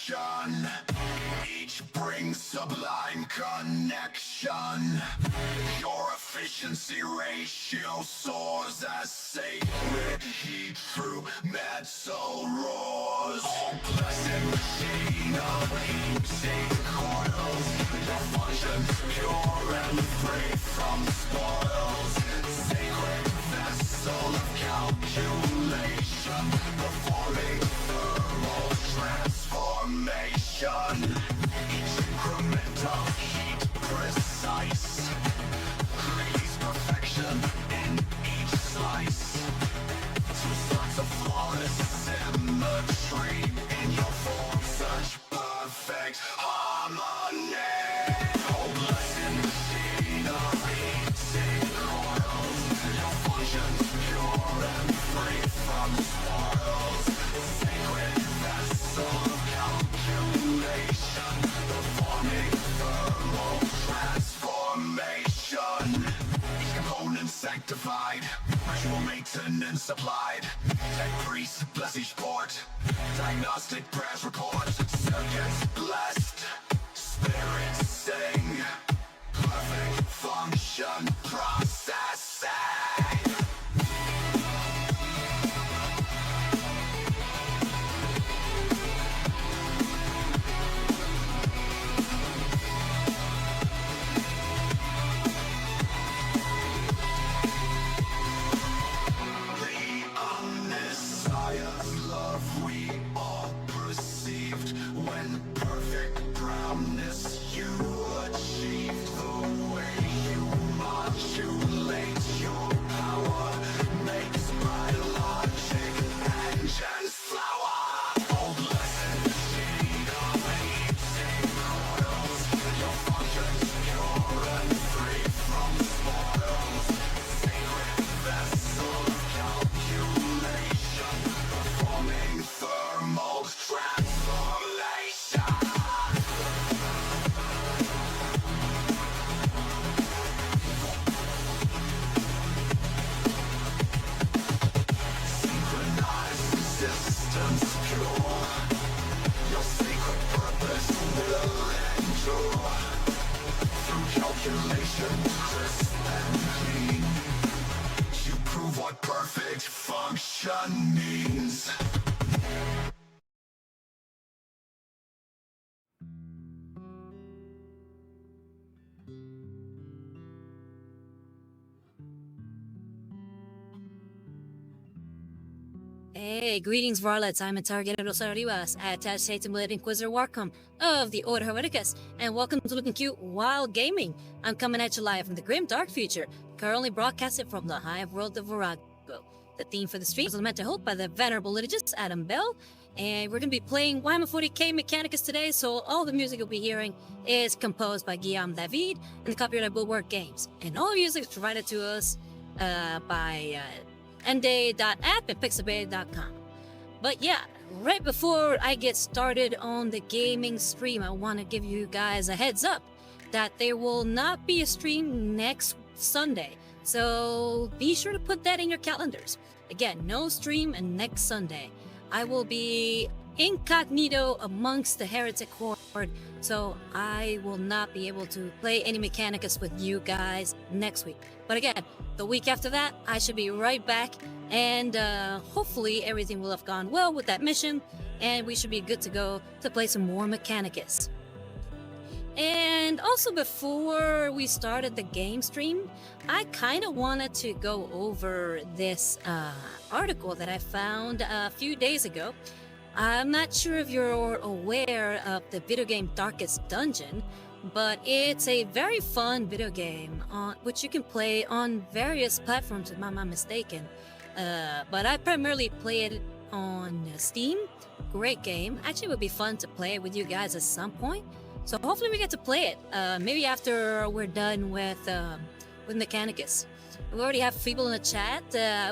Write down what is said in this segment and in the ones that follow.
perfection. Each brings sublime connection. Your efficiency ratio soars as sacred heat through metal roars. Oh, blessed machine of heat-sink coils. Your functions pure and free from spoils. Sacred vessel of calculation, performing thermal transformation. Each increment of heat precise creates perfection in each slice. Two slides of flawless symmetry in your form, such perfect harmony. Oh, blessed machine of heat-sink coils. Your functions pure and free from spoils. Sacred vessel of calculation, performing thermal transformation. Each component sanctified, ritual maintenance applied. Tech priest bless each port, diagnostic prayers report. Circuits blessed, spirits sing, perfect function processing. The omniscience love we all perceived when perfect brownness you achieved. The way you modulate your power makes biologic engines flower. Oh, blessed machine of heat-sink coils. Your functions pure and free from spoils. Sacred vessel of calculation, performing thermal transformation. Synchronized resistance pure. Your sacred purpose will endure. Through calculation, crisp and clean, you prove what perfect function means. Hey, greetings, varlets. I'm Interrogator Rosariwas, attached Satan Blade Inquisitor Warcom of the Order Hermeticus, and welcome to Looking Cute While Gaming. I'm coming at you live from the grim dark future, currently broadcasted from the hive world of Virago. The theme for the stream was Lament to Hope by the venerable liturgist Adam Bell, and we're going to be playing WH40K Mechanicus today, so all the music you'll be hearing is composed by Guillaume David and the copyright Bulwark Games, and all music is provided to us by nday.app and pixabay.com. But yeah, right before I get started on the gaming stream, I want to give you guys a heads up that there will not be a stream next Sunday. So be sure to put that in your calendars. Again, no stream and next Sunday. I will be incognito amongst the heretic horde, so I will not be able to play any Mechanicus with you guys next week. But again, the week after that, I should be right back, and hopefully everything will have gone well with that mission, and we should be good to go to play some more Mechanicus. And also, before we started the game stream, I kind of wanted to go over this article that I found a few days ago. I'm not sure if you're aware of the video game Darkest Dungeon, but it's a very fun video game which you can play on various platforms, if I'm not mistaken. But I primarily play it on Steam. Great game. Actually, it would be fun to play it with you guys at some point. So hopefully we get to play it. Maybe after we're done with Mechanicus. We already have people in the chat.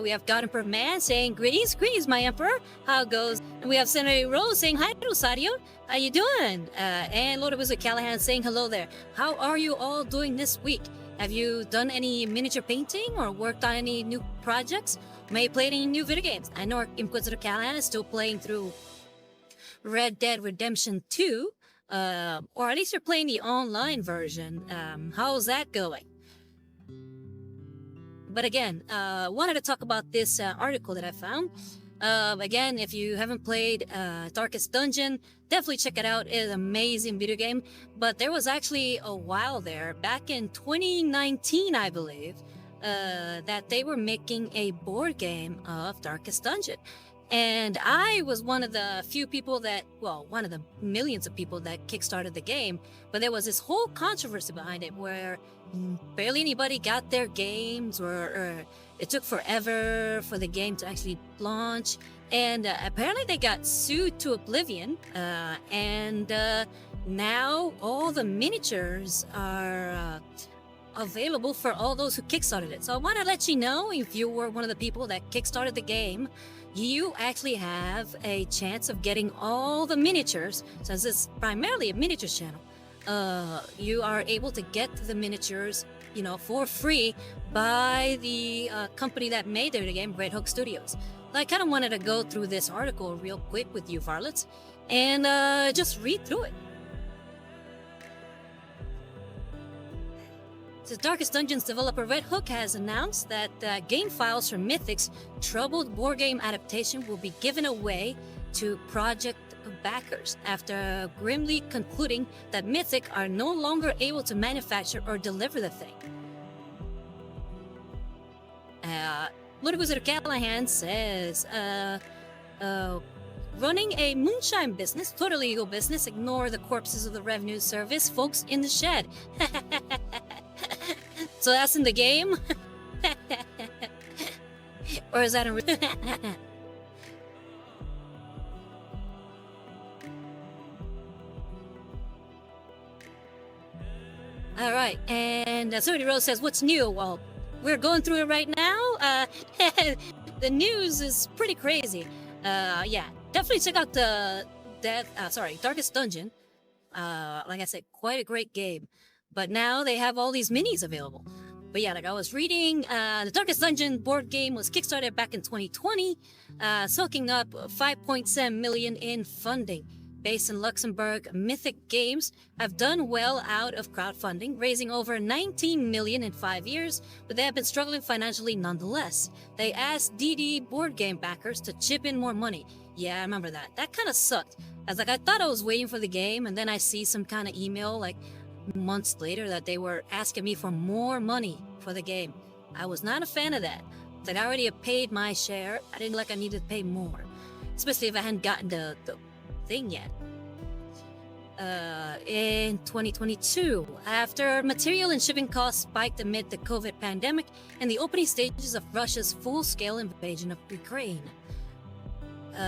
We have God Emperor Man saying greetings, my Emperor. How it goes? And we have Senator Rose saying hi, Rosario. How you doing? And Lord of Wizard Callahan saying hello there. How are you all doing this week? Have you done any miniature painting or worked on any new projects? May play any new video games? I know Inquisitor Callahan is still playing through Red Dead Redemption 2, or at least you're playing the online version. How's that going? But again, wanted to talk about this article that I found. Again, if you haven't played Darkest Dungeon, definitely check it out. It's an amazing video game. But there was actually a while there, back in 2019, I believe, that they were making a board game of Darkest Dungeon. And I was one of the few people that, well, one of the millions of people that kickstarted the game. But there was this whole controversy behind it where barely anybody got their games, or it took forever for the game to actually launch. And apparently they got sued to oblivion. And now all the miniatures are available for all those who kickstarted it. So I want to let you know, if you were one of the people that kickstarted the game, you actually have a chance of getting all the miniatures. Since it's primarily a miniatures channel, you are able to get the miniatures, you know, for free by the company that made the game, Red Hook Studios. I kind of wanted to go through this article real quick with you varlets and just read through it. The Darkest Dungeons developer Red Hook has announced that game files from Mythic's troubled board game adaptation will be given away to project backers after grimly concluding that Mythic are no longer able to manufacture or deliver the thing. Wizard Callahan says, running a moonshine business, totally legal business, ignore the corpses of the revenue service folks in the shed. So that's in the game? Or is that in All right, and Sody Rose says, what's new? Well, we're going through it right now. The news is pretty crazy. Yeah, definitely check out Darkest Dungeon. Like I said, quite a great game. But now they have all these minis available. But yeah, like I was reading, the Darkest Dungeon board game was kickstarted back in 2020, soaking up 5.7 million in funding. Based in Luxembourg, Mythic Games have done well out of crowdfunding, raising over 19 million in 5 years, but they have been struggling financially nonetheless. They asked DD board game backers to chip in more money. Yeah, I remember that. That kind of sucked. I thought I was waiting for the game, and then I see some kind of email like months later that they were asking me for more money for the game. I was not a fan of that. Like, I already paid my share. I didn't like I needed to pay more, especially if I hadn't gotten the thing yet. In 2022, after material and shipping costs spiked amid the COVID pandemic and the opening stages of Russia's full-scale invasion of Ukraine,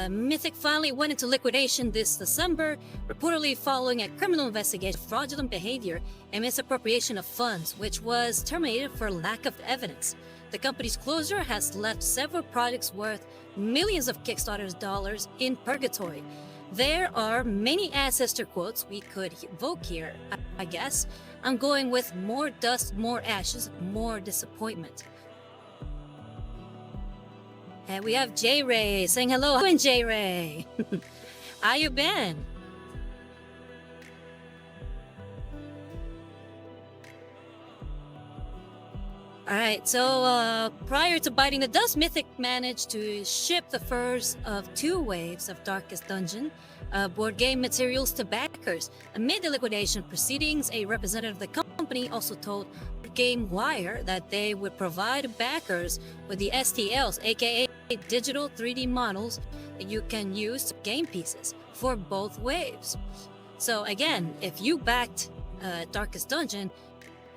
Mythic finally went into liquidation this December, reportedly following a criminal investigation of fraudulent behavior and misappropriation of funds, which was terminated for lack of evidence. The company's closure has left several projects worth millions of Kickstarter dollars in purgatory. There are many ancestor quotes we could evoke here, I guess. I'm going with more dust, more ashes, more disappointment. And we have J-Ray saying hello. Hello, J-Ray. How you been? Alright, so prior to biting the dust, Mythic managed to ship the first of 2 waves of Darkest Dungeon board game materials to backers. Amid the liquidation proceedings, a representative of the company also told Game Wire that they would provide backers with the STLs, aka digital 3D models that you can use to game pieces for both waves. So again, if you backed Darkest Dungeon,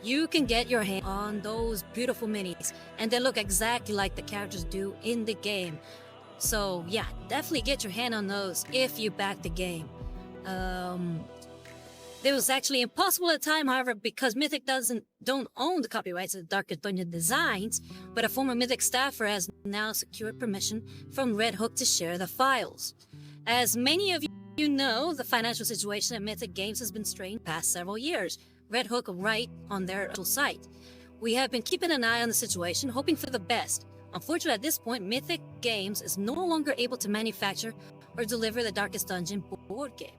you can get your hand on those beautiful minis, and they look exactly like the characters do in the game. So yeah, definitely get your hand on those if you back the game. It was actually impossible at the time, however, because Mythic don't own the copyrights of the Darkest Dungeon designs, but a former Mythic staffer has now secured permission from Red Hook to share the files. As many of you know, the financial situation at Mythic Games has been strained past several years. Red Hook write on their site, "We have been keeping an eye on the situation, hoping for the best. Unfortunately, at this point, Mythic Games is no longer able to manufacture or deliver the Darkest Dungeon board game.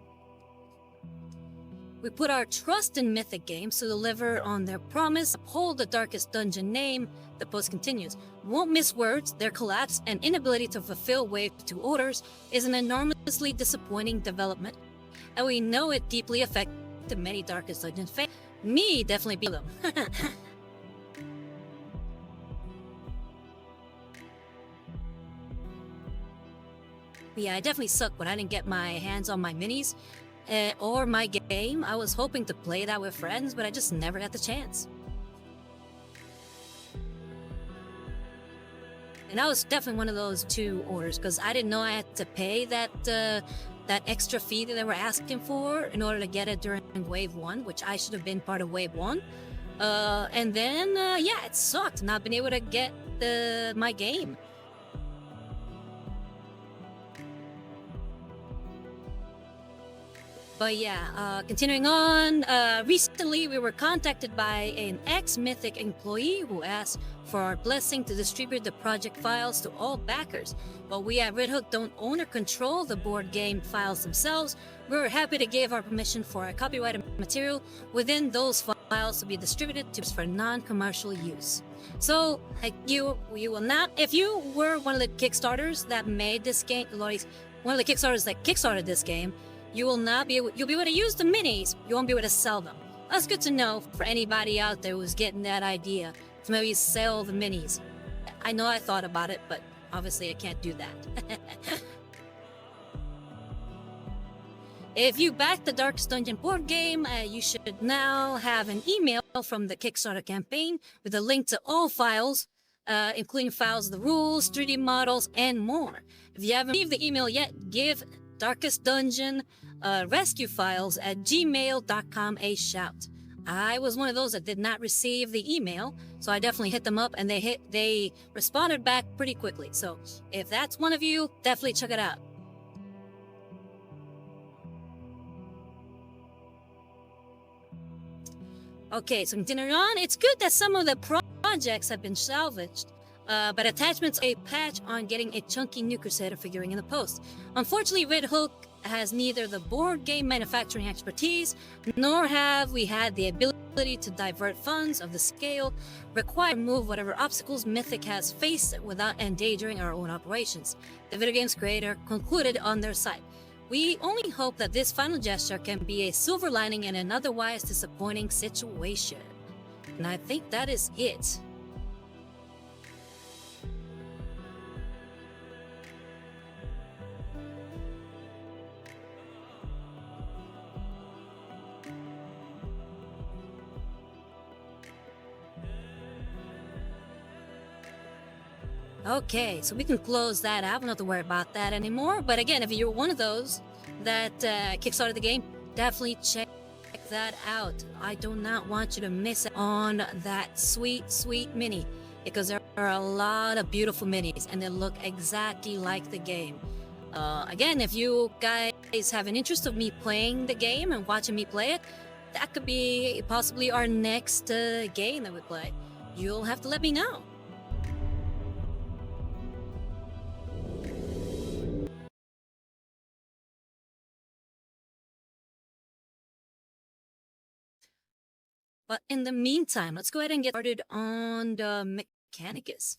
We put our trust in Mythic Games to deliver on their promise, uphold the Darkest Dungeon name. The post continues. Won't miss words, their collapse and inability to fulfill Wave 2 orders is an enormously disappointing development, and we know it deeply affected many Darkest Dungeon fans. Me definitely be them. Yeah, I definitely suck when I didn't get my hands on my minis or my game. I was hoping to play that with friends, but I just never got the chance. And that was definitely one of those 2 orders, because I didn't know I had to pay that that extra fee that they were asking for in order to get it during Wave 1, which I should have been part of Wave 1. And then, yeah, it sucked not being able to get my game. But yeah, continuing on, recently we were contacted by an ex-Mythic employee who asked for our blessing to distribute the project files to all backers. But we at Red Hook don't own or control the board game files themselves. We're happy to give our permission for our copyrighted material within those files to be distributed to for non-commercial use. So, you will not, if you were one of the Kickstarters that made this game, one of the Kickstarters that kickstarted this game, you will not be able, you'll be able to use the minis, you won't be able to sell them. That's good to know for anybody out there who's getting that idea to maybe sell the minis. I know I thought about it, but obviously I can't do that. If you back the Darkest Dungeon board game, you should now have an email from the Kickstarter campaign with a link to all files, including files of the rules, 3D models, and more. If you haven't received the email yet, give Darkest Dungeon rescue files at gmail.com a shout. I was one of those that did not receive the email, so I definitely hit them up, and they responded back pretty quickly. So if that's one of you, definitely check it out. Okay, so continuing on, it's good that some of the projects have been salvaged, but attachments a patch on getting a chunky New Crusader figuring in the post. Unfortunately, Red Hook has neither the board game manufacturing expertise, nor have we had the ability to divert funds of the scale required to remove whatever obstacles Mythic has faced without endangering our own operations. The video game's creator concluded on their site. We only hope that this final gesture can be a silver lining in an otherwise disappointing situation. And I think that is it. Okay, so we can close that out. We don't have to worry about that anymore. But again, if you're one of those that kickstarted the game, definitely check that out. I do not want you to miss on that sweet, sweet mini, because there are a lot of beautiful minis and they look exactly like the game. Again, if you guys have an interest of me playing the game and watching me play it, that could be possibly our next game that we play. You'll have to let me know. But in the meantime, let's go ahead and get started on the Mechanicus.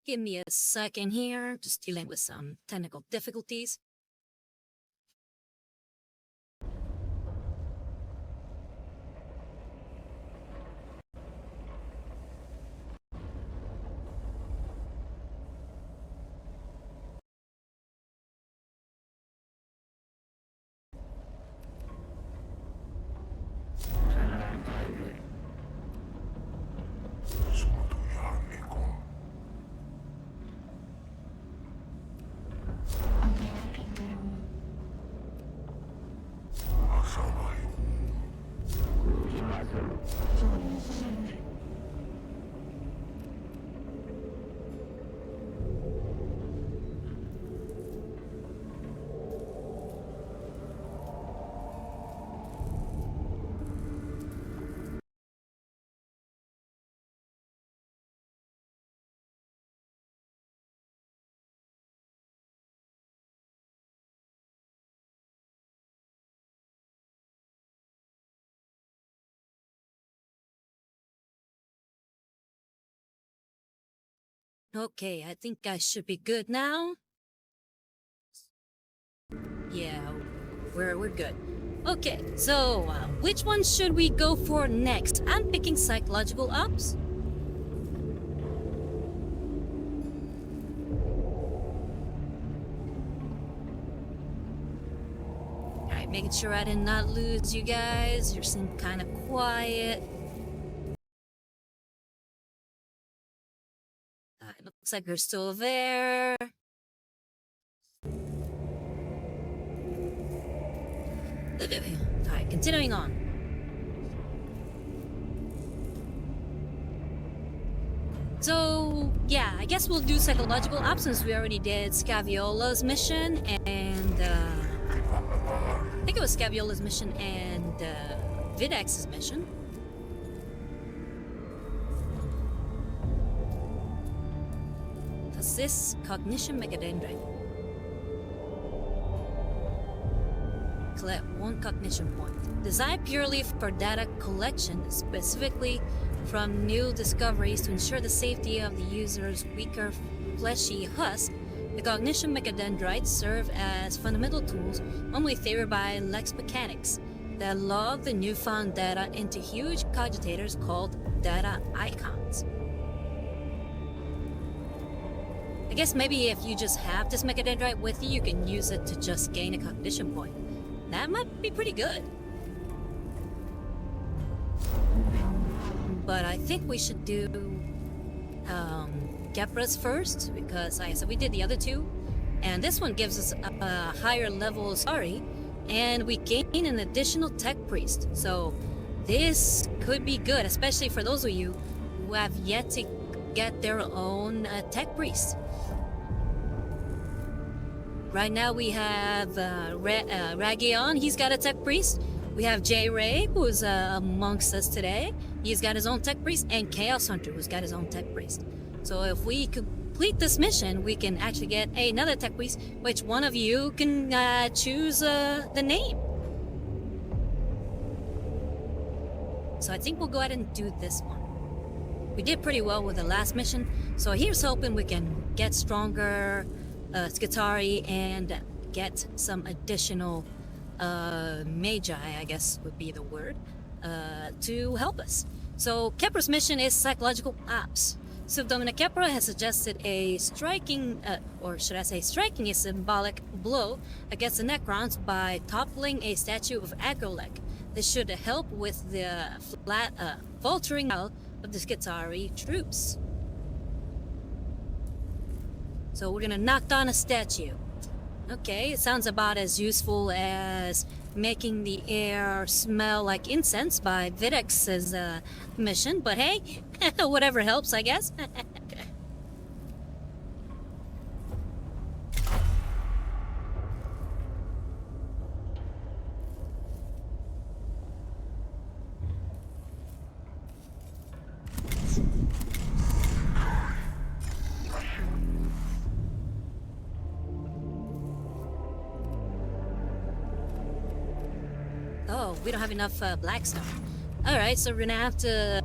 Give me a second here, just dealing with some technical difficulties. Okay, I think I should be good now. Yeah, we're good. Okay, so which one should we go for next? I'm picking psychological ops. Alright, making sure I did not lose you guys. You seem kind of quiet. It looks like you're still there. Alright, continuing on. So, yeah, I guess we'll do psychological ops since we already did Scaviola's mission and, I think it was Scaviola's mission and, Videx's mission. Assist Cognition Mechadendrite. Collect 1 cognition point. Designed purely for data collection, specifically from new discoveries to ensure the safety of the user's weaker fleshy husk, the cognition mechadendrites serve as fundamental tools normally favored by Lex Mechanics that log the newfound data into huge cogitators called data icons. I guess maybe if you just have this mechadendrite with you, you can use it to just gain a cognition point. That might be pretty good. But I think we should do Gepra's first, because like I said, we did the other two. And this one gives us a higher level sorry, and we gain an additional tech priest. So this could be good, especially for those of you who have yet to get their own tech priest. Right now we have Ragion, he's got a tech priest. We have J-Ray, who's amongst us today. He's got his own tech priest, and Chaos Hunter, who's got his own tech priest. So if we complete this mission, we can actually get another tech priest, which one of you can choose the name. So I think we'll go ahead and do this one. We did pretty well with the last mission, so here's hoping we can get stronger Skitari and get some additional magi, I guess would be the word, to help us. So Kepra's mission is psychological ops. Subdomina Kepra has suggested a striking, or should I say striking a symbolic blow against the Necrons by toppling a statue of Agrolek. This should help with the faltering out of the Skitari troops. So we're gonna knock down a statue. Okay, it sounds about as useful as making the air smell like incense by Videx's mission, but hey, whatever helps, I guess. Oh, we don't have enough blackstone. Alright, so we're gonna have to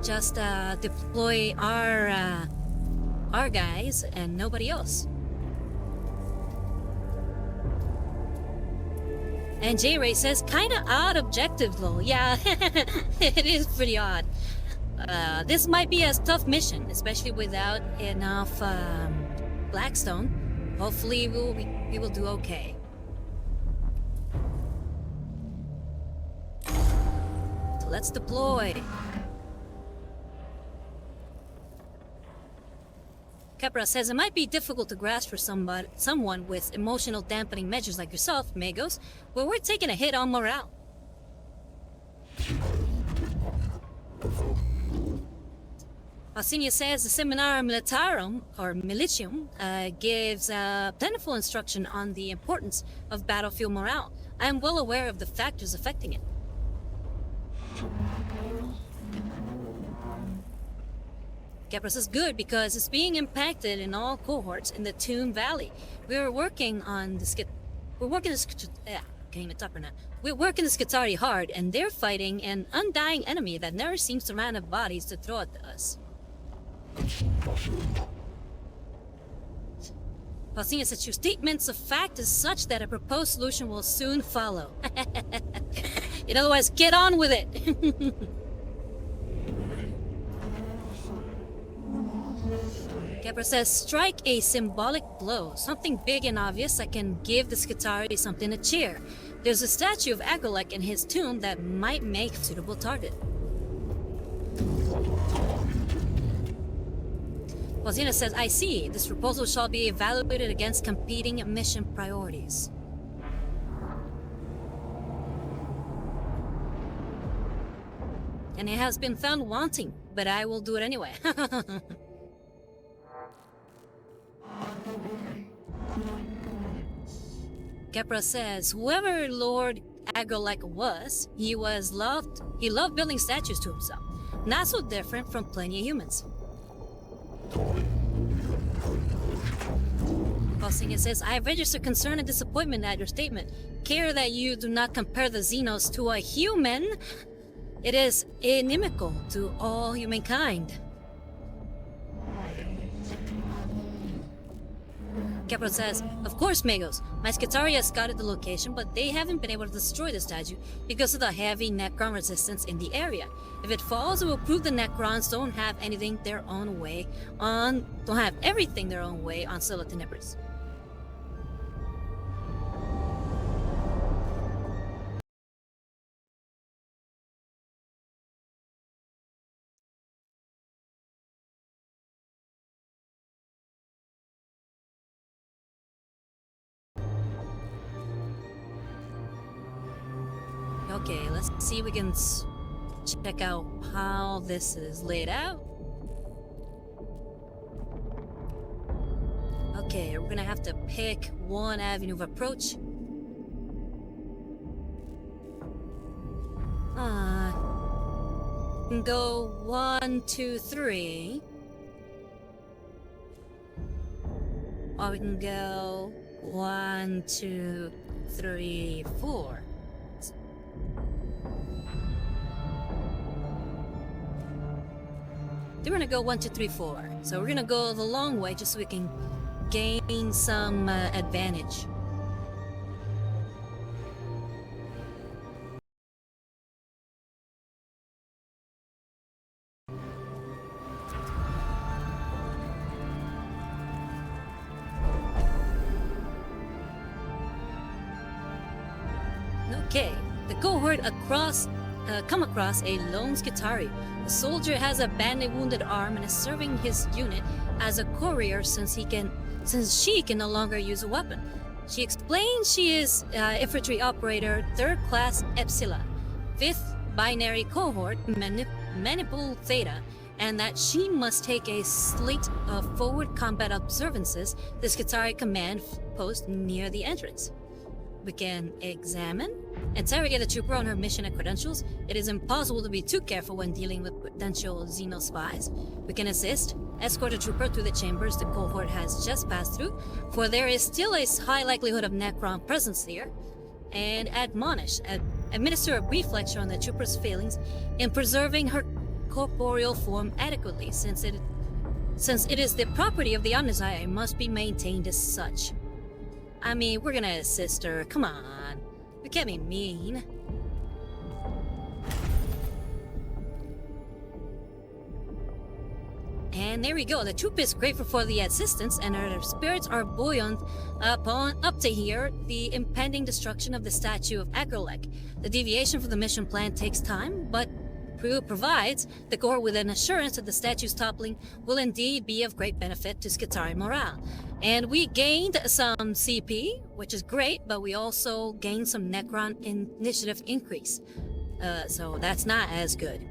just deploy our guys and nobody else. And J-Ray says, kinda odd objective though. Yeah, it is pretty odd. This might be a tough mission, especially without enough blackstone. Hopefully we will do okay. So let's deploy. Kepra says it might be difficult to grasp for someone with emotional dampening measures like yourself, Magos, but we're taking a hit on morale. Alcinia says the Seminar Militarum, or Militium, gives plentiful instruction on the importance of battlefield morale. I am well aware of the factors affecting it. Kepra says good because it's being impacted in all cohorts in the Tomb Valley. We're working on the getting it tougher now. We're working the Skitarii hard, and they're fighting an undying enemy that never seems to run out of bodies to throw at us. Paulina says your statements of fact is such that a proposed solution will soon follow. In other words, get on with it! Kepler says, strike a symbolic blow, something big and obvious that can give the Skitarii something to cheer. There's a statue of Agrolek in his tomb that might make a suitable target. Paulina says, I see. This proposal shall be evaluated against competing mission priorities. And it has been found wanting, but I will do it anyway. Kepra says, whoever Lord Agrolek was, he loved building statues to himself. Not so different from plenty of humans. Paulina says, I register concern and disappointment at your statement. Care that you do not compare the Xenos to a human. It is inimical to all humankind. Kepler says, of course, Magos. My Skitarii has scouted the location, but they haven't been able to destroy the statue because of the heavy Necron resistance in the area. If it falls, it will prove the Necrons don't have everything their own way on Scylla Tenebris. Okay, let's see if we can check out how this is laid out. Okay, we're gonna have to pick one avenue of approach. We can go 1, 2, 3. Or we can go 1, 2, 3, 4. We're gonna go 1, 2, 3, 4. So we're gonna go the long way just so we can gain some advantage. Okay, the cohort come across a lone Skitarii. The soldier has a badly wounded arm and is serving his unit as a courier since she can no longer use a weapon. She explains she is infantry operator 3rd class Epsilon, 5th binary cohort Manipul Theta, and that she must take a slate of forward combat observances the Skitarii command post near the entrance. We can examine, interrogate the trooper on her mission and credentials. It is impossible to be too careful when dealing with potential Xeno spies. We can assist, escort a trooper through the chambers the cohort has just passed through, for there is still a high likelihood of Necron presence here, and administer a brief lecture on the trooper's failings in preserving her corporeal form adequately, since it is the property of the Omnissiah and must be maintained as such. I mean, we're gonna assist her. Come on. We can't be mean. And there we go. The troop is grateful for the assistance, and her spirits are buoyant up to hear the impending destruction of the statue of Agrolek. The deviation from the mission plan takes time, but provides the cohort with an assurance that the statue's toppling will indeed be of great benefit to Skitarii morale. And we gained some CP, which is great, but we also gained some Necron initiative increase. So that's not as good.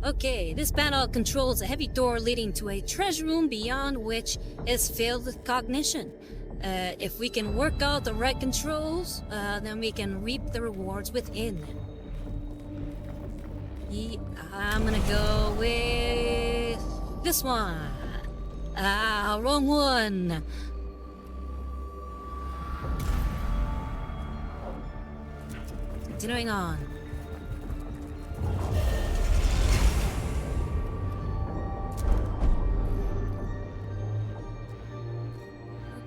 Okay, this panel controls a heavy door leading to a treasure room beyond which is filled with cognition. If we can work out the right controls, then we can reap the rewards within. I'm gonna go with this one. Ah, wrong one. Continuing on.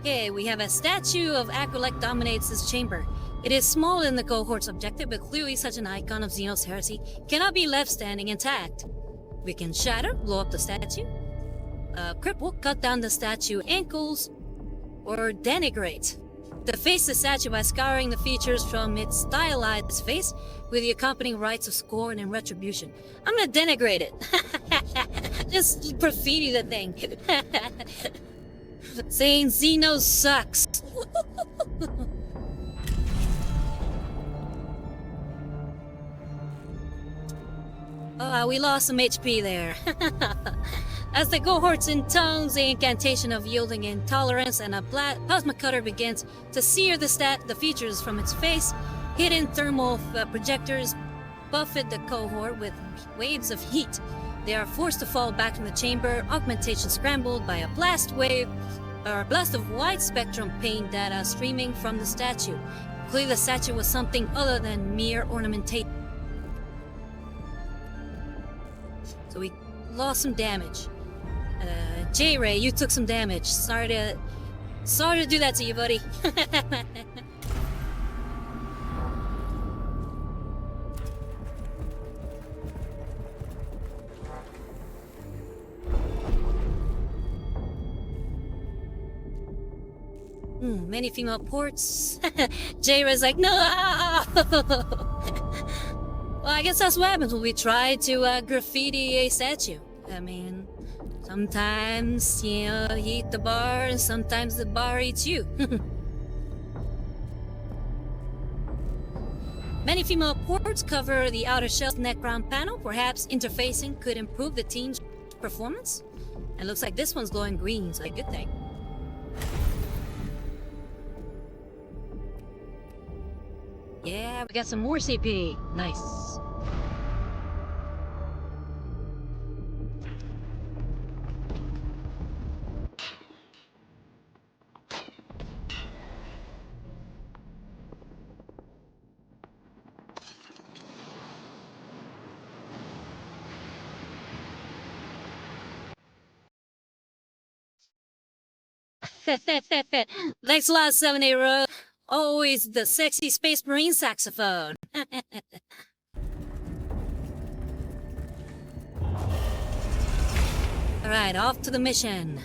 Okay, we have a statue of Acolyte dominates this chamber. It is smaller than the cohort's objective, but clearly such an icon of Xeno's heresy cannot be left standing intact. We can shatter, blow up the statue, cripple, cut down the statue ankles, or denigrate. Deface the statue by scouring the features from its stylized face with the accompanying rites of scorn and retribution. I'm gonna denigrate it. Just graffiti the thing. Saying Xeno sucks. Oh, we lost some HP there. As the cohorts intones the incantation of yielding intolerance and a plasma cutter begins to sear the features from its face, hidden thermal projectors buffet the cohort with waves of heat. They are forced to fall back from the chamber, augmentation scrambled by a blast of wide spectrum paint data streaming from the statue. Clearly the statue was something other than mere ornamentation. So we lost some damage. J-Ray, you took some damage. Sorry to do that to you, buddy. Many female ports. J-Ray's like, no! Well, I guess that's what happens when we try to graffiti a statue. I mean, sometimes, you know, you eat the bar, and sometimes the bar eats you. Many female ports cover the outer shell's Necron panel. Perhaps interfacing could improve the team's performance. And looks like this one's glowing green, so a good thing. Yeah, we got some more CP. Nice. Thanks a lot, 7A Row. Always the sexy Space Marine saxophone. Alright, off to the mission.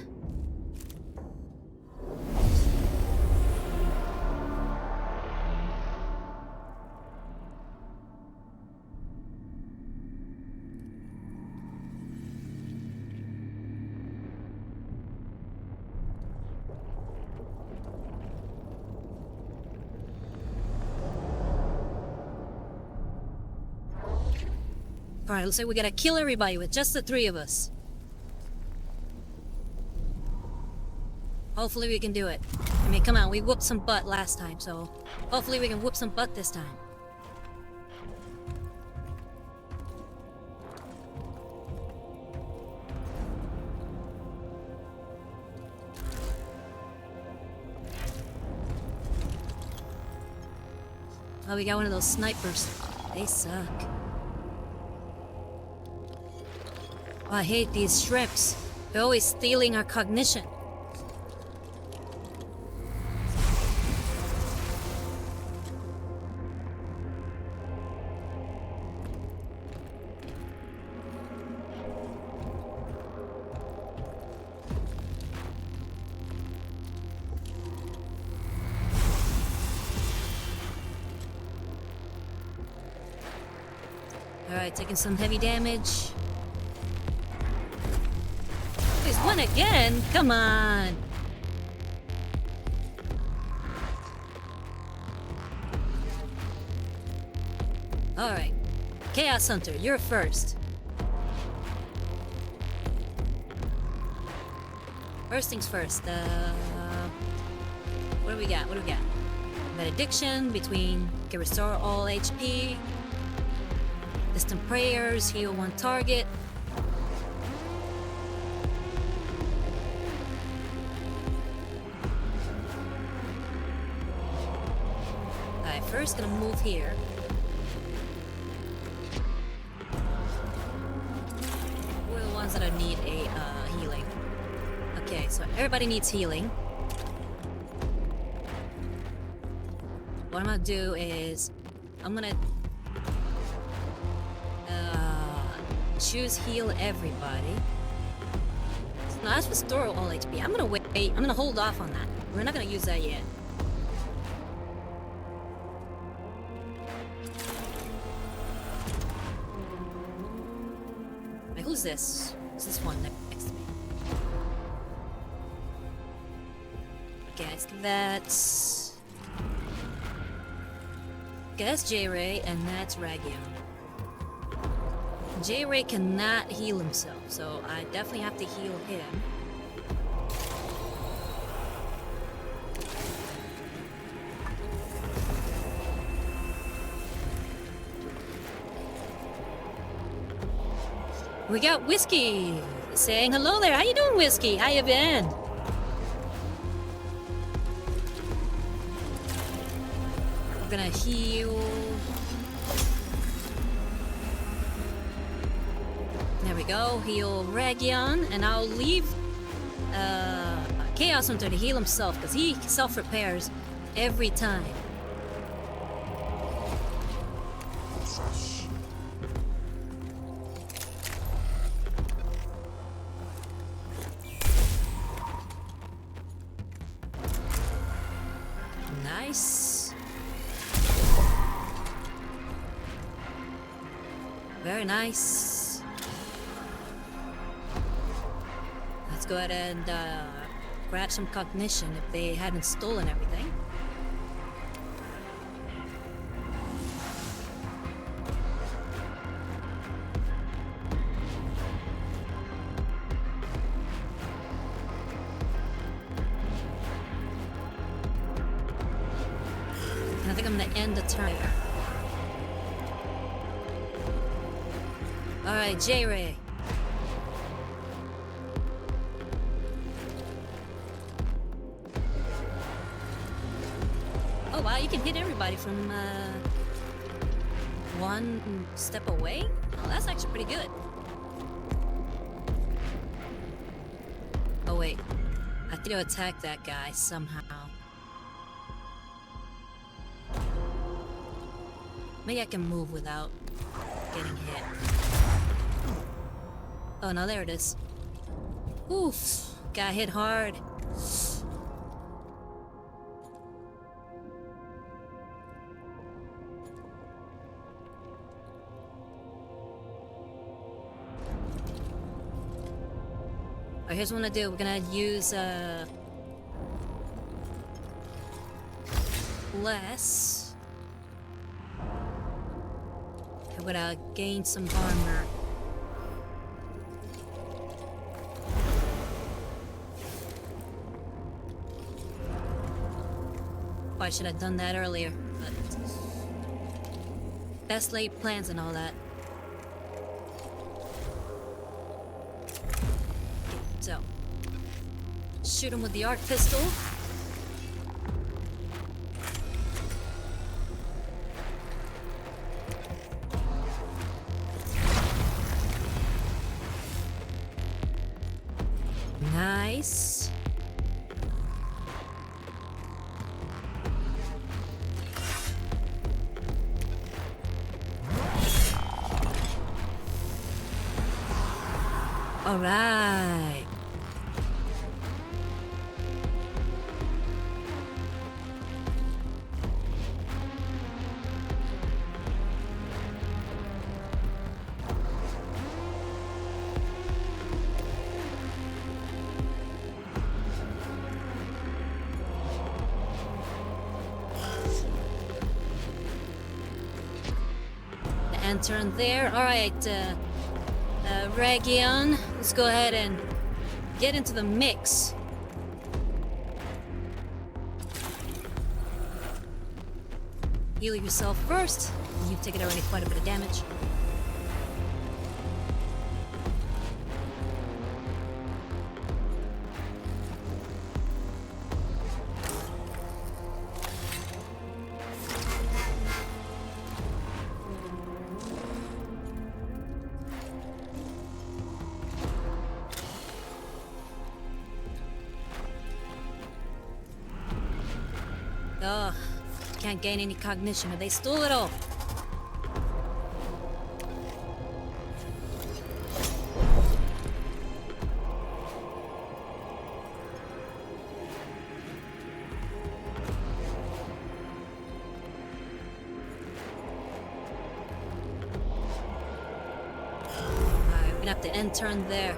Alright, looks like we gotta kill everybody with just the three of us. Hopefully we can do it. I mean, come on, we whooped some butt last time, so hopefully we can whoop some butt this time. Oh, we got one of those snipers. They suck. Oh, I hate these shrimps. They're always stealing our cognition. Alright, taking some heavy damage. There's one again! Come on! Alright. Chaos Hunter, you're first. First things first, what do we got? Malediction between can restore all HP. Distant prayers, heal one target. Alright, first gonna move here. Who are the ones that need a healing? Okay, so everybody needs healing. What I'm gonna do is I'm gonna choose heal everybody. So now let's restore all HP. I'm gonna wait. I'm gonna hold off on that. We're not gonna use that yet. Wait, who's this? Who's this one next to me? Okay, let's give that. Okay, that's J-Ray, and that's Ragion. J-Ray cannot heal himself, so I definitely have to heal him. We got Whiskey saying hello there. How you doing, Whiskey? How you been? We're gonna heal. There we go. Heal Ragion, and I'll leave Chaos Hunter to heal himself because he self-repairs every time. Nice. Very nice. Let's go ahead and grab some cognition if they hadn't stolen everything. I think I'm gonna end the turn. Alright, J-Ray. Oh wow, you can hit everybody from one step away? Oh, that's actually pretty good. Oh wait, I have to attack that guy somehow. Maybe I can move without getting hit. Oh, no, there it is. Oof, got hit hard. Alright, here's what I'm gonna do. We're gonna use less. I'm gonna gain some armor. Why should I have done that earlier? But best laid plans and all that. So, shoot him with the arc pistol. Nice. All right. And turn there. All right, Ragion, let's go ahead and get into the mix. Heal yourself first. You've taken already quite a bit of damage. Ugh, can't gain any cognition. Are they stole it all? Alright, we're gonna have to end turn there.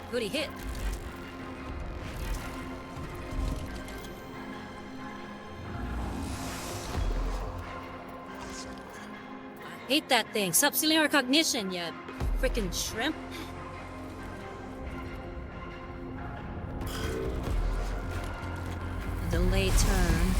Goody hit. I hate that thing. Stop stealing our cognition, you freaking shrimp. Delay turn.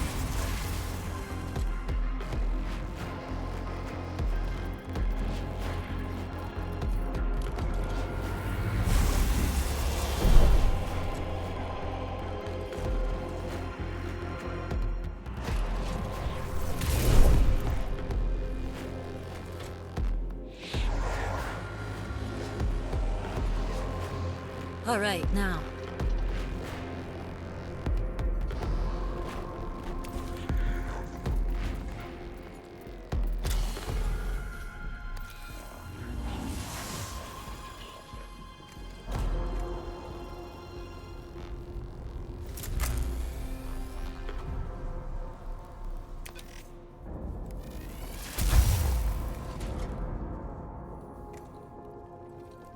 All right, now.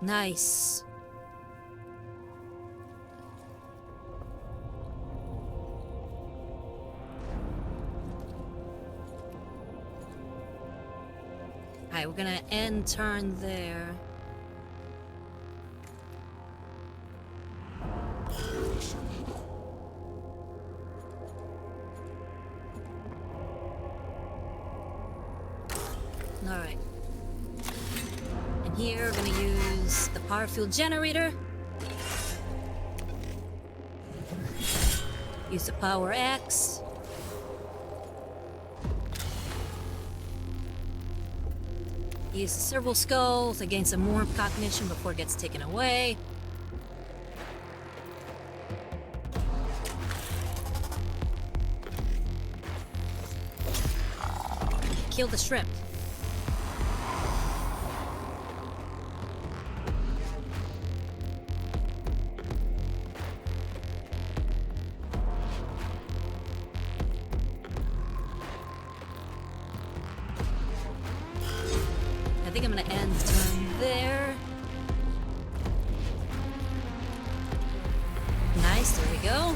Nice. Alright, we're gonna end turn there. Alright. And here we're gonna use the power fuel generator. Use the power axe. Use the serval skull to gain some more cognition before it gets taken away. Kill the shrimp. I think I'm gonna end turn there. Nice, there we go.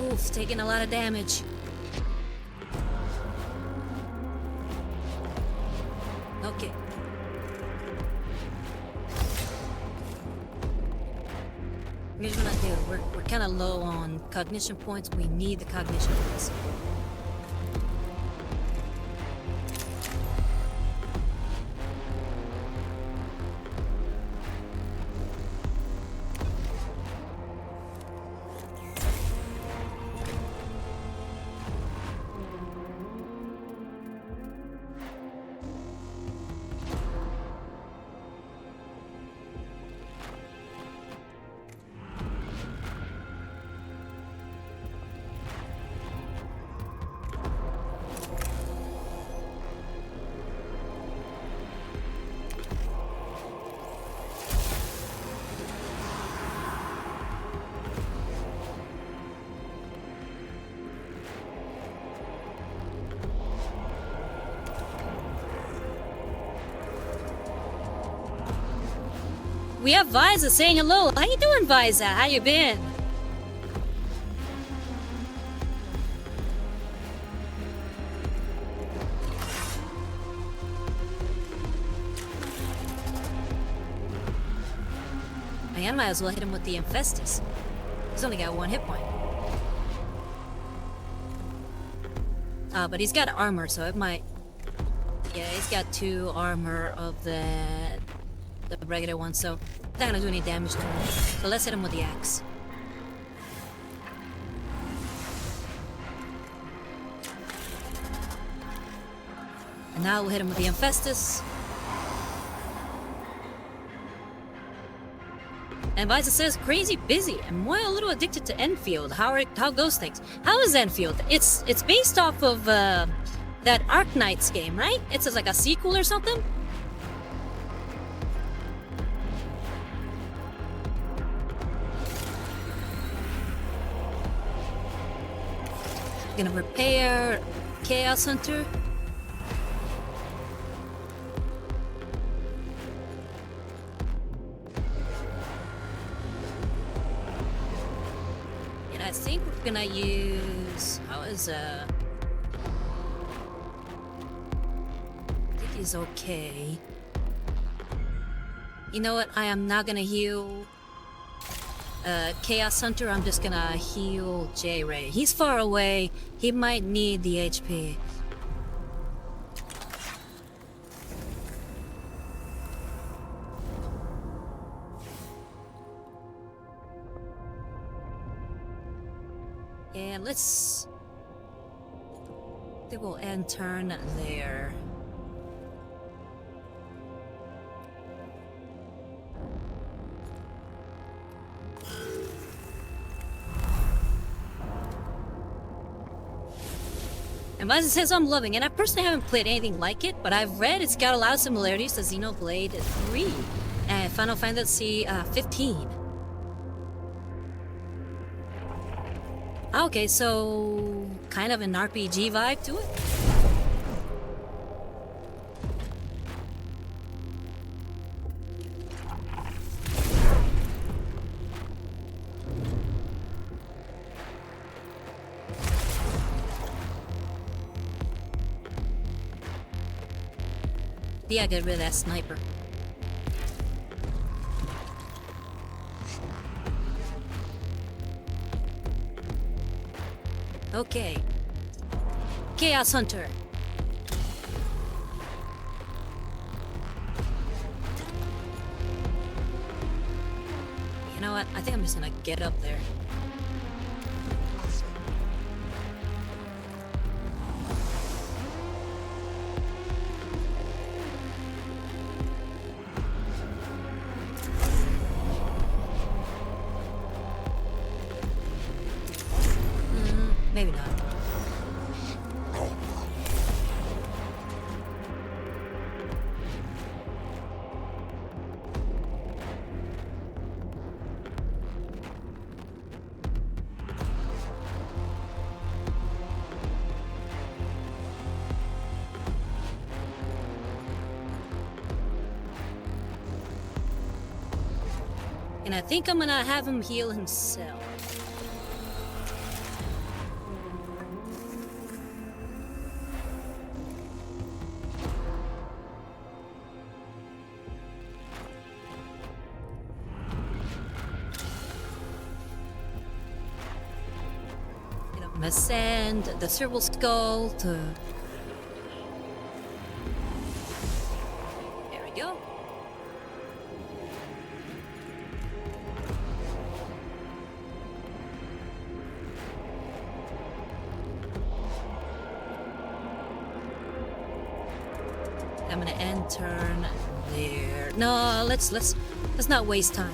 Oof, taking a lot of damage. Okay. Here's what I do. We're kind of low on cognition points. We need the cognition points. We have Viza saying hello. How you doing, Viza? How you been? I might as well hit him with the Infestus. He's only got 1 hit point. But he's got armor, so it might... Yeah, he's got 2 armor of the regular one, so it's not gonna do any damage to him. So let's hit him with the axe. And now we'll hit him with the Infestus. And Visa says, crazy busy. I'm more a little addicted to Enfield. How goes things? How is Enfield? It's based off of that Arknights game, right? It's like a sequel or something? Gonna repair Chaos Hunter. I think we're gonna use... How is I think he's okay. You know what? I am not gonna heal Chaos Hunter. I'm just gonna heal J-Ray. He's far away. He might need the HP. And let's... They will end turn there. And Visa says I'm loving it. I personally haven't played anything like it, but I've read it's got a lot of similarities to Xenoblade 3 and Final Fantasy 15. Okay, so kind of an RPG vibe to it. Yeah, get rid of that sniper. Okay. Chaos Hunter. You know what? I think I'm just gonna get up there. Maybe not. And I think I'm gonna have him heal himself. Ascend the Cerebral Skull to... There we go. I'm gonna end turn there. No, let's not waste time.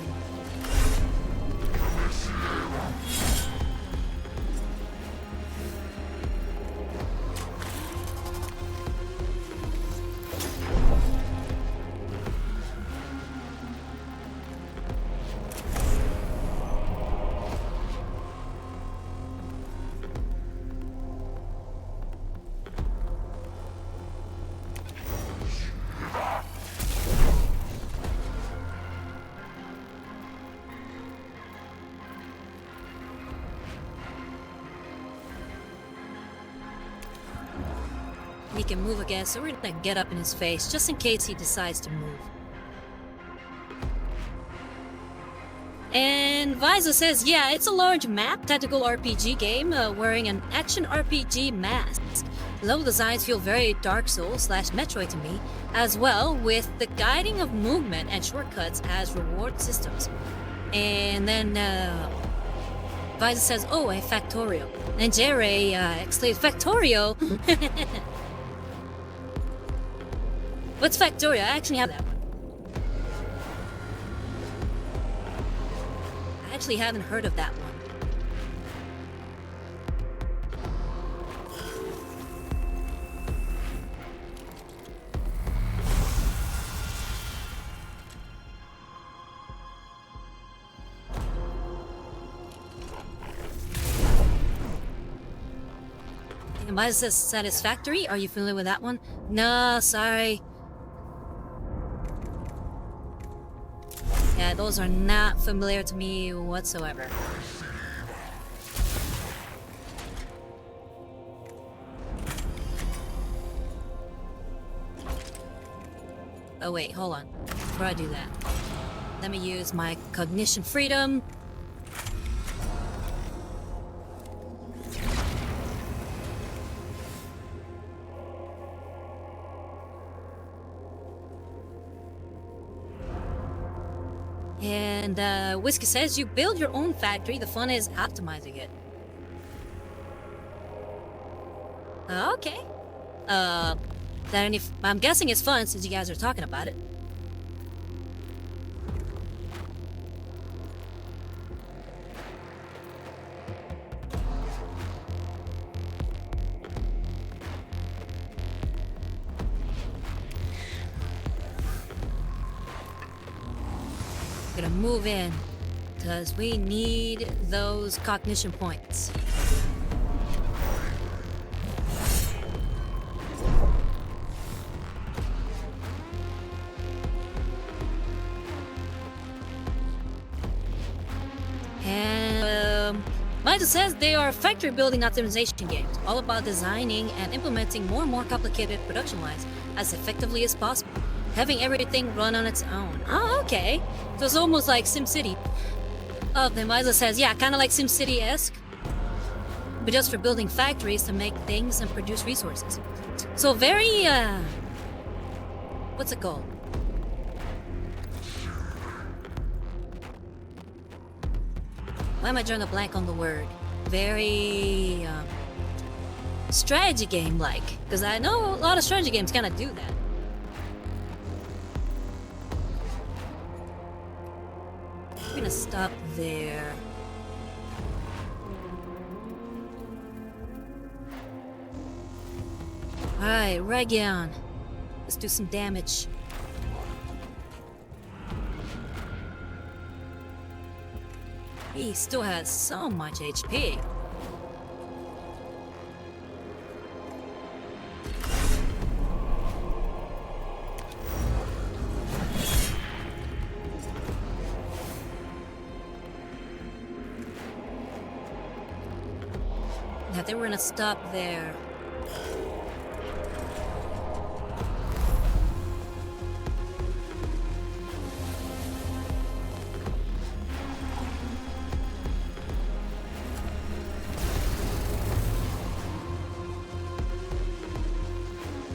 He can move again, so we're gonna get up in his face just in case he decides to move. And Visa says, yeah, it's a large map tactical RPG game wearing an action RPG mask. Level designs feel very Dark Souls / Metroid to me, as well, with the guiding of movement and shortcuts as reward systems. And then Visa says, oh, a Factorio. And Jerry exclaims, Factorio? What's Factorio? I actually have that one. I actually haven't heard of that one. And why is this Satisfactory? Are you familiar with that one? No, sorry. Yeah, those are not familiar to me whatsoever. Oh wait, hold on. Before I do that, let me use my cognition freedom. And Whiskey says you build your own factory, the fun is optimizing it. Okay. Then if I'm guessing it's fun since you guys are talking about it. Gonna move in because we need those cognition points. And Michael says they are factory building optimization games, all about designing and implementing more and more complicated production lines as effectively as possible, having everything run on its own. Oh, okay. So it's almost like SimCity. Oh, then Liza says, yeah, kind of like SimCity-esque, but just for building factories to make things and produce resources. So very, what's it called? Why am I drawing a blank on the word? Very, strategy game-like. Because I know a lot of strategy games kind of do that. I'm gonna stop there. Alright, Region. Let's do some damage. He still has so much HP. I think we're gonna stop there.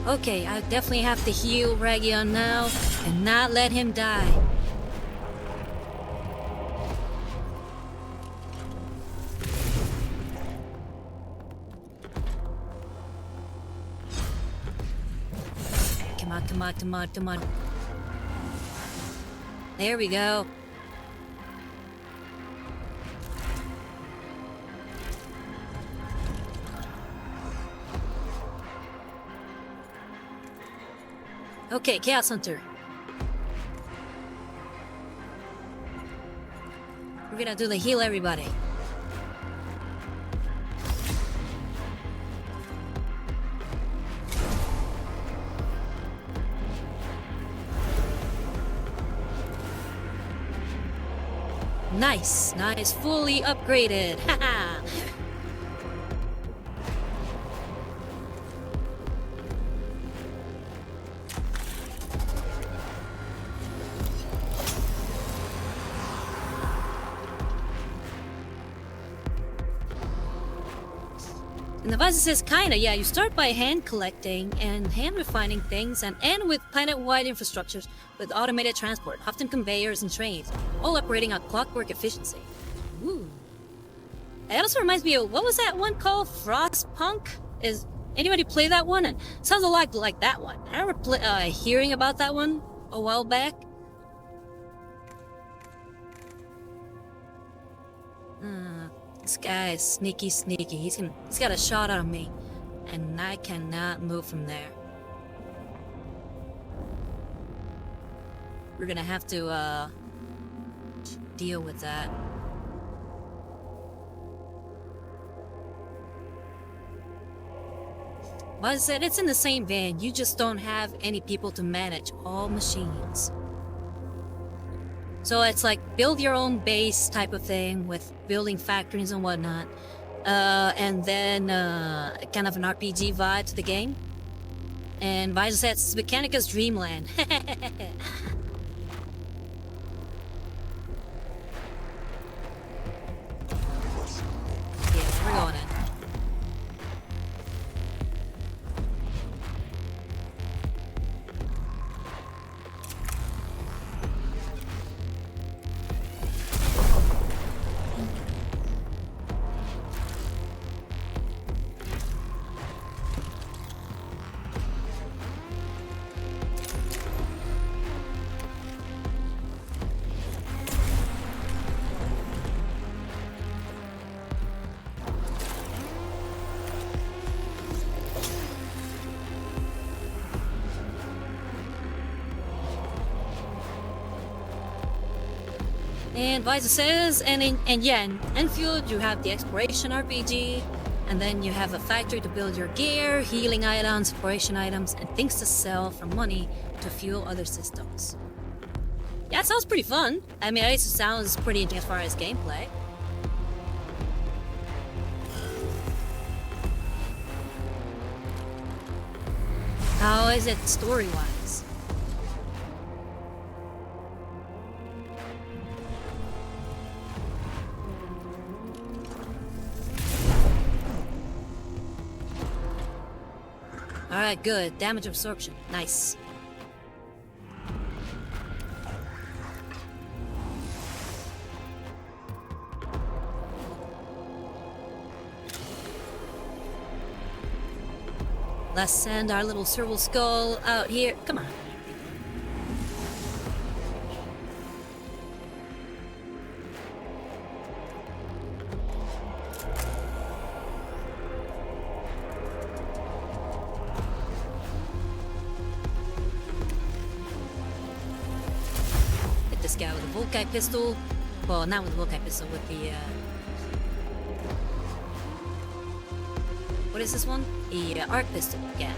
Okay, I definitely have to heal Region now and not let him die. Come on. There we go. Okay, Chaos Hunter. We're gonna do the heal everybody. Nice, fully upgraded. Haha. And the advisor says, kinda, yeah, you start by hand collecting and hand refining things and end with planet-wide infrastructures with automated transport, often conveyors and trains, all operating at clockwork efficiency. Ooh. It also reminds me of, what was that one called? Frostpunk? Is anybody play that one? It sounds a lot like that one. I remember hearing about that one a while back. This guy is sneaky. He's got a shot on me, and I cannot move from there. We're gonna have to deal with that. But I said it's in the same vein. You just don't have any people to manage all machines. So it's like build your own base type of thing with building factories and whatnot. And then kind of an RPG vibe to the game. And Visor says it's Mechanicus Dreamland. Yeah, we're going in. And Visor says, and yeah, in Enfield you have the Exploration RPG, and then you have a factory to build your gear, healing items, exploration items, and things to sell for money to fuel other systems. Yeah, it sounds pretty fun. I mean, it sounds pretty interesting as far as gameplay. How is it story-wise? Alright, good. Damage absorption. Nice. Let's send our little serval skull out here. Come on. Hit this guy with a Volkite pistol. Well, not with a Volkite pistol, with the what is this one? The arc pistol again.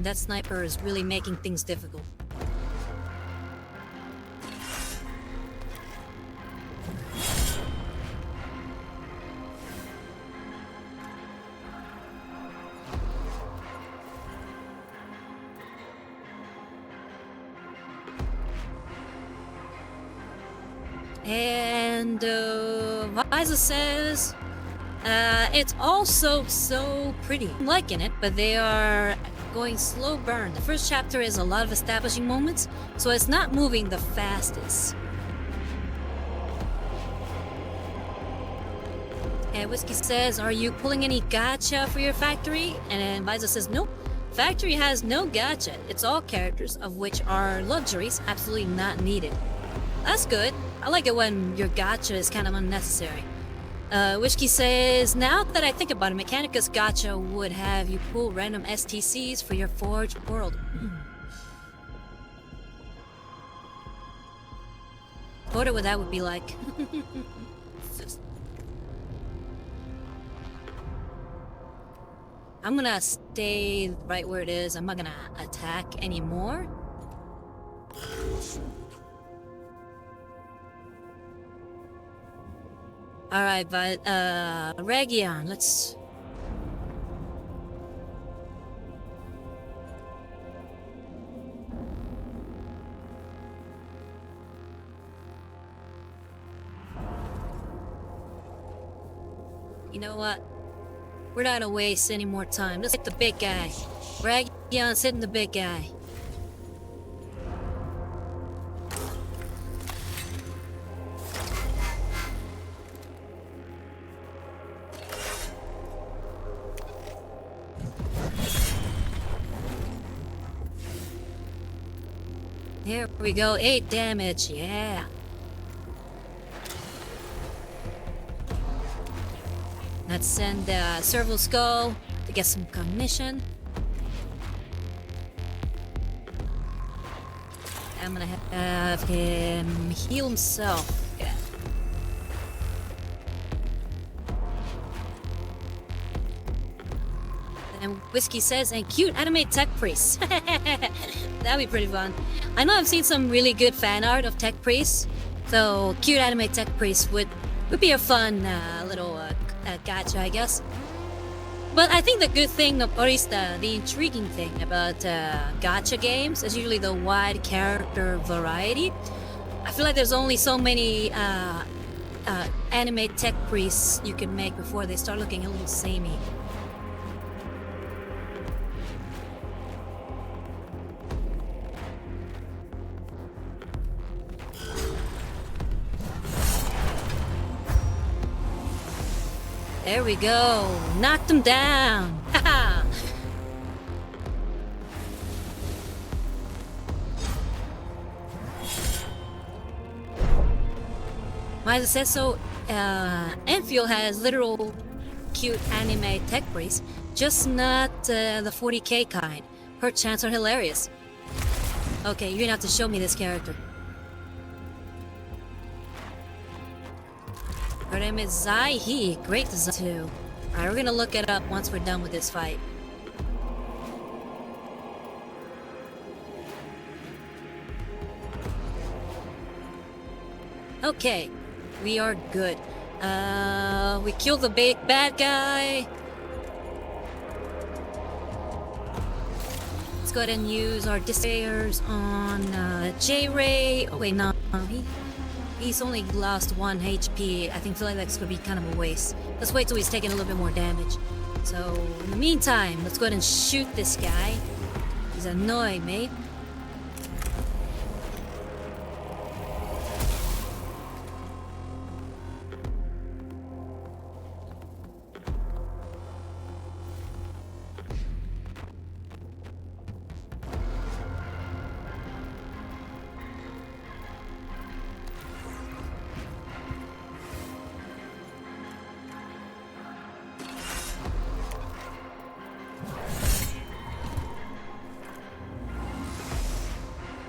That sniper is really making things difficult. And Visor says it's also so pretty. I'm liking it, but they are going slow burn. The first chapter is a lot of establishing moments, so it's not moving the fastest. And Whiskey says, are you pulling any gacha for your factory? And Visor says, nope. Factory has no gacha. It's all characters, of which are luxuries absolutely not needed. That's good. I like it when your gacha is kind of unnecessary. Whiskey says, now that I think about it, Mechanicus gacha would have you pull random STCs for your forged world. I wonder what that would be like. I'm gonna stay right where it is. I'm not gonna attack anymore. Alright, but Region, let's... You know what? We're not gonna waste any more time. Let's hit the big guy. Bragion's hitting the big guy. There we go, 8 damage, yeah. Let's send Serval Skull to get some cognition. I'm gonna have him heal himself. Yeah. And Whiskey says, and cute anime tech priests. That'd be pretty fun. I know I've seen some really good fan art of tech priests, so cute anime tech priests would be a fun little gacha, I guess. But I think the good thing, or at least the intriguing thing about gacha games is usually the wide character variety. I feel like there's only so many anime tech priests you can make before they start looking a little samey. There we go. Knocked him down. Haha. Miza says so. Enfield has literal cute anime tech priests, just not the 40K kind. Her chants are hilarious. Okay, you're gonna have to show me this character. Her name is Zai He. Great design too. Alright, we're gonna look it up once we're done with this fight. Okay, we are good. We killed the big bad guy. Let's go ahead and use our destroyers on J-Ray. Oh wait, no, he's only lost 1 HP. I feel like that's gonna be kind of a waste. Let's wait till he's taking a little bit more damage. So, in the meantime, let's go ahead and shoot this guy. He's annoying me.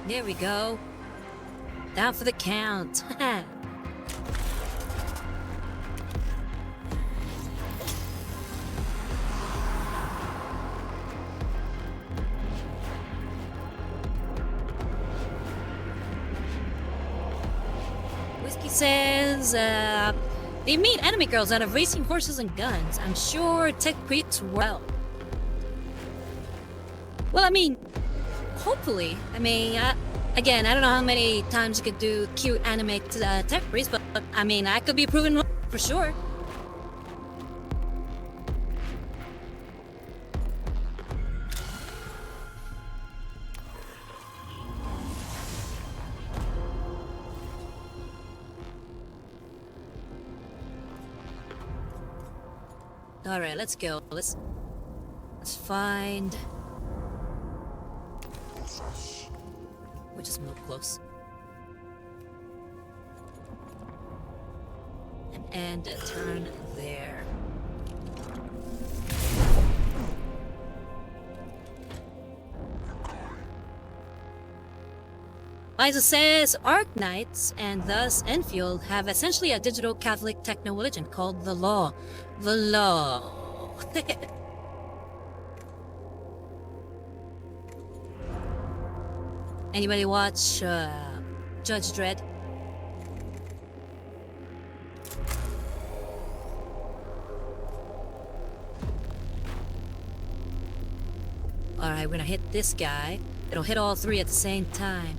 There we go. Down for the count. Whiskey says, they meet enemy girls out of racing horses and guns. I'm sure tech priests well. Well, I mean, hopefully. I mean, again, I don't know how many times you could do cute anime tech priests, but I mean, I could be proven wrong for sure. All right, let's go. Let's find. We'll just move close. And a turn there. Liza says Arc Knights and thus Enfield have essentially a digital Catholic techno religion called the Law. The Law. Anybody watch Judge Dredd? Alright, we're gonna hit this guy. It'll hit all 3 at the same time.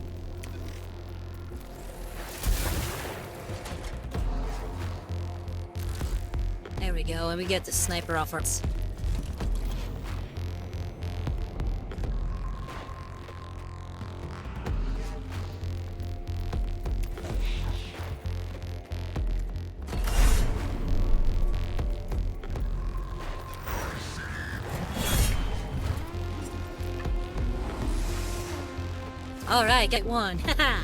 There we go, and we get the sniper off our... Alright, get one. Haha.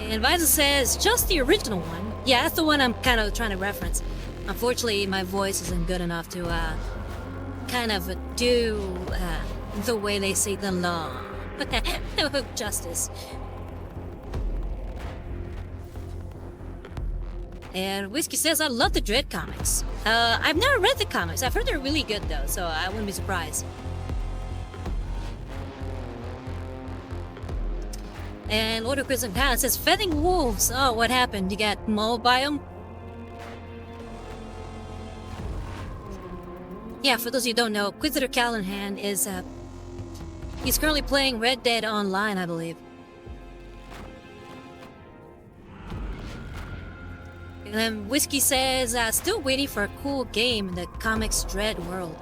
And Visa says, just the original one. Yeah, that's the one I'm kind of trying to reference. Unfortunately, my voice isn't good enough to kind of do the way they say the law. Justice. And Whiskey says, I love the Dread comics. I've never read the comics. I've heard they're really good though, so I wouldn't be surprised. And Lord of Crimson Palace says, Feathing Wolves. Oh, what happened? You got mauled by them? Yeah, for those of you who don't know, Inquisitor Callahan is, he's currently playing Red Dead Online, I believe. And then Whiskey says, still waiting for a cool game in the comics Dread world.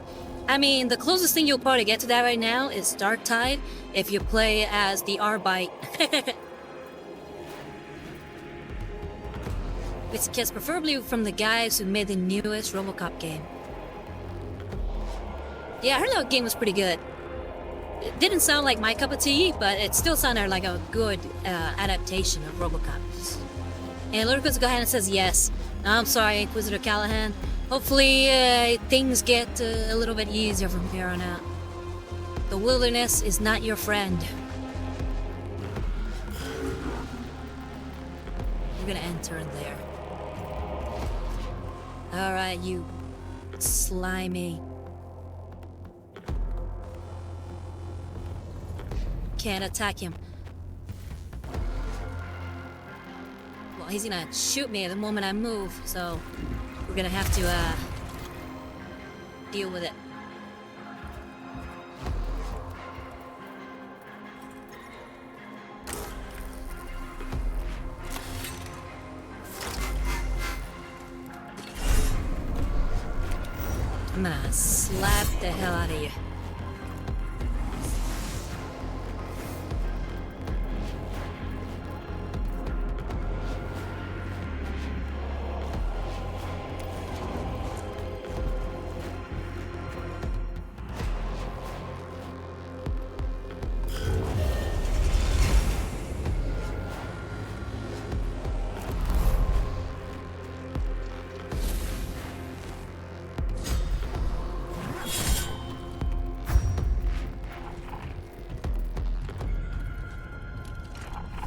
I mean, the closest thing you'll probably get to that right now is Dark Tide, if you play as the Arbite. Which gets preferably from the guys who made the newest RoboCop game. Yeah, I heard that game was pretty good. It didn't sound like my cup of tea, but it still sounded like a good adaptation of RoboCop. And Ludicrous go ahead and says yes. I'm sorry, Inquisitor Callahan. Hopefully things get a little bit easier from here on out. The wilderness is not your friend. You're gonna enter in there. Alright, you slimy. Can't attack him. Well, he's gonna shoot me the moment I move, so we're gonna have to deal with it. I'm gonna slap the hell out of you.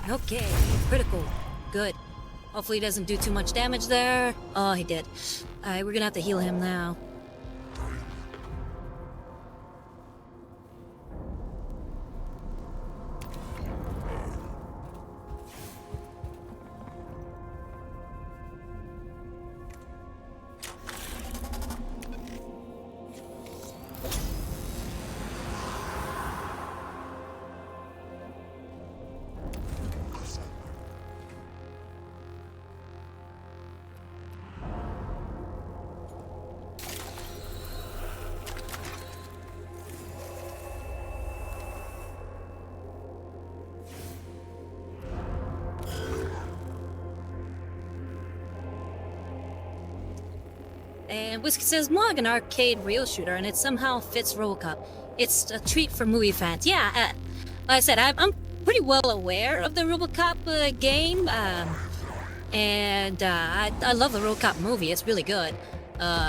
Okay, critical. Good. Hopefully he doesn't do too much damage there. Oh, he did. Alright, we're gonna have to heal him now. And Whiskey says, Mog, an arcade rail shooter, and it somehow fits RoboCop. It's a treat for movie fans. Yeah, like I said, I'm pretty well aware of the RoboCop game, and I love the RoboCop movie. It's really good.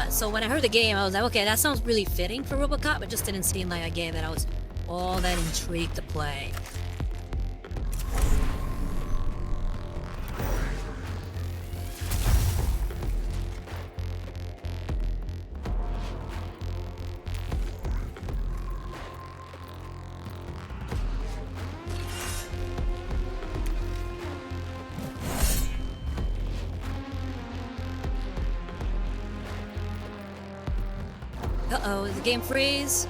So when I heard the game, I was like, okay, that sounds really fitting for RoboCop. It just didn't seem like a game that I was all that intrigued to play. Uh-oh, did the game freeze?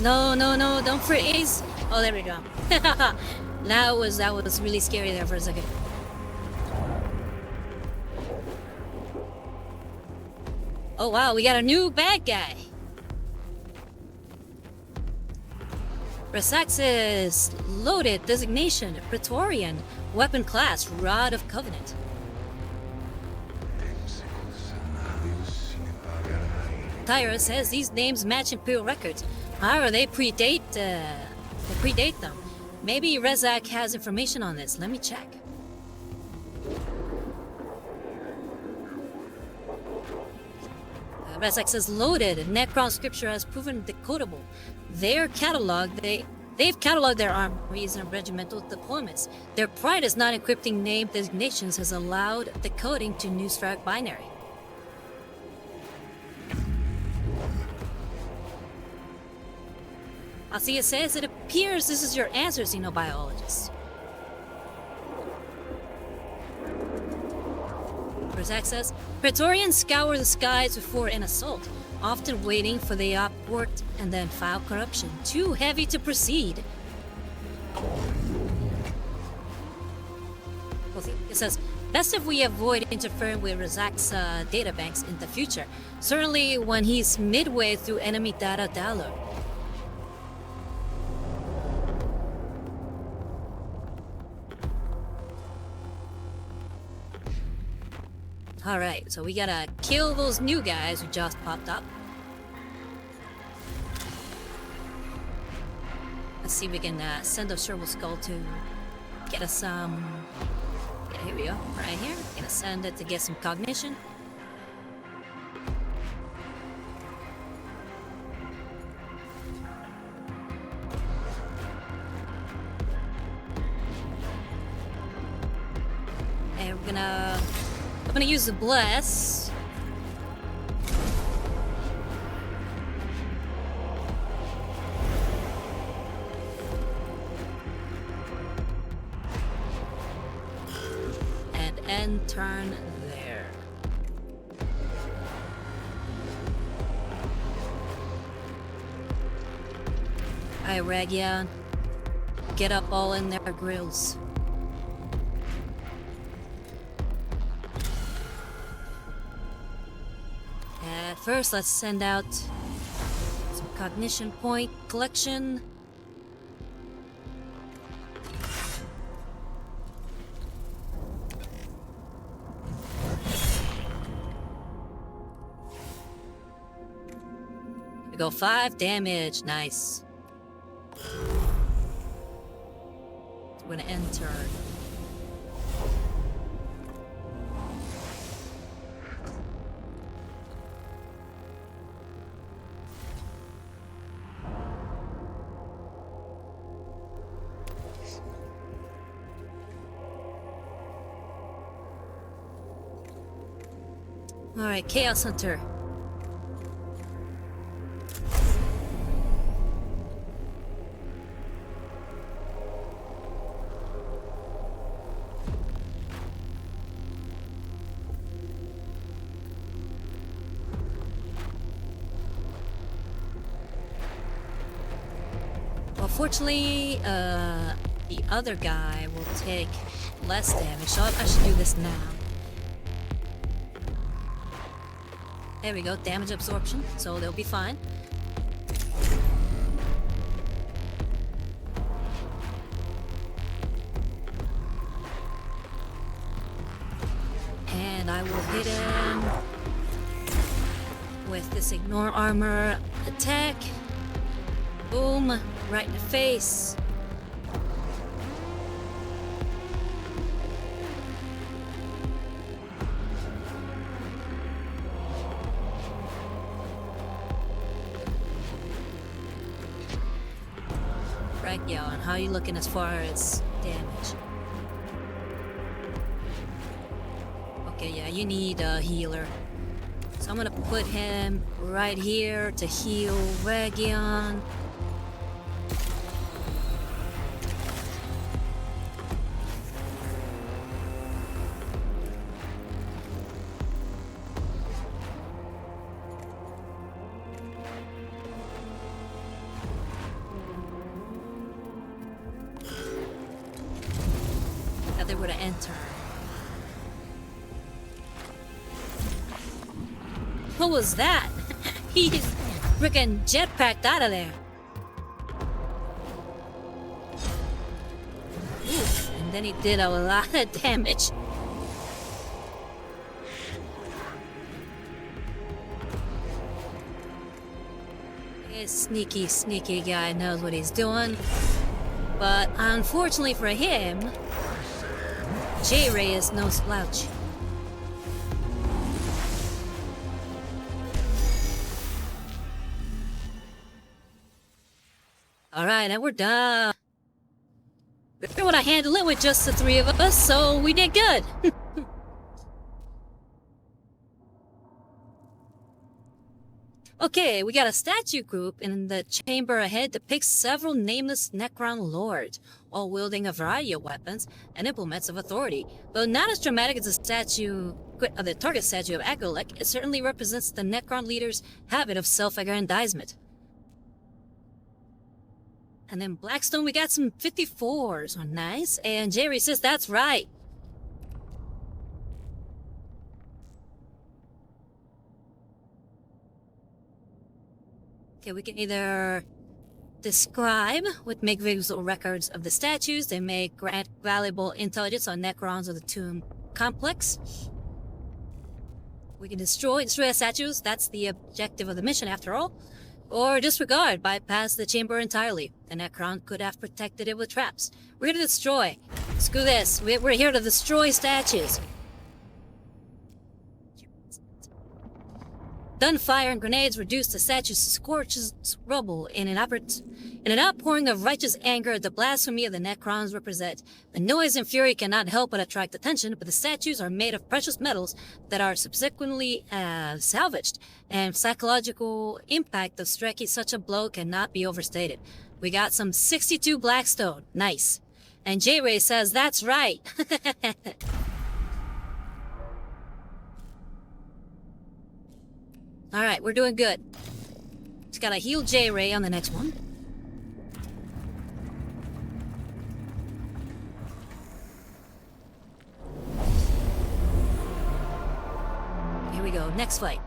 No, no, no, don't freeze. Oh, there we go. that was really scary there for a second. Oh wow, we got a new bad guy. Resax's loaded designation, Praetorian, weapon class, Rod of Covenant. Tyra says these names match Imperial records. However, they predate them. Maybe Rezak has information on this. Let me check. Rezak says loaded. Necron scripture has proven decodable. They've cataloged their armories and regimental deployments. Their pride is not encrypting name designations has allowed decoding to Newsfrag binary. Althea says it appears this is your answer, xenobiologist. Rezak says Praetorians scour the skies before an assault, often waiting for the upward and then file corruption. Too heavy to proceed. It says, best if we avoid interfering with Rezak's databanks in the future. Certainly when he's midway through enemy data download. Alright, so we gotta kill those new guys who just popped up. Let's see if we can send a Sherwood Skull to get us some... yeah, here we go, right here. Gonna send it to get some cognition. And we're gonna... I'm gonna use the bless. And end turn there. Alright, Ragia. Get up all in their grills. First, let's send out some cognition point collection. We go 5 damage, nice. We're gonna enter. Alright, Chaos Hunter. Well, fortunately, the other guy will take less damage, so I should do this now. There we go, damage absorption, so they'll be fine. And I will hit him with this ignore armor attack. Boom, right in the face. Yeah, and how are you looking as far as damage? Okay, yeah, you need a healer. So I'm gonna put him right here to heal Region. they were to enter. What was that? He's freaking jetpacked out of there. Ooh, and then he did a lot of damage. This sneaky, sneaky guy knows what he's doing. But unfortunately for him, J-Ray is no slouch. Alright, and we're done. We would have handled it with just the three of us, so we did good. Okay, we got a statue group in the chamber ahead depicts several nameless Necron lords, all wielding a variety of weapons and implements of authority. Though not as dramatic as the target statue of Agolek, it certainly represents the Necron leader's habit of self-aggrandizement. And then Blackstone, we got some 54s. Oh, nice. And Jerry says that's right. Okay, we can either describe with make visual records of the statues. They may grant valuable intelligence on Necrons of the Tomb Complex. We can destroy the statues. That's the objective of the mission, after all. Or disregard, bypass the chamber entirely. The Necron could have protected it with traps. We're here to destroy. Screw this. We're here to destroy statues. Gunfire and grenades reduce the statues to scorches rubble in an outpouring of righteous anger at the blasphemy of the Necrons represent. The noise and fury cannot help but attract attention, but the statues are made of precious metals that are subsequently salvaged, and psychological impact of striking such a blow cannot be overstated. We got some 62 Blackstone. Nice. And J-Ray says that's right. Alright, we're doing good. Just gotta heal J-Ray on the next one. Here we go, next fight.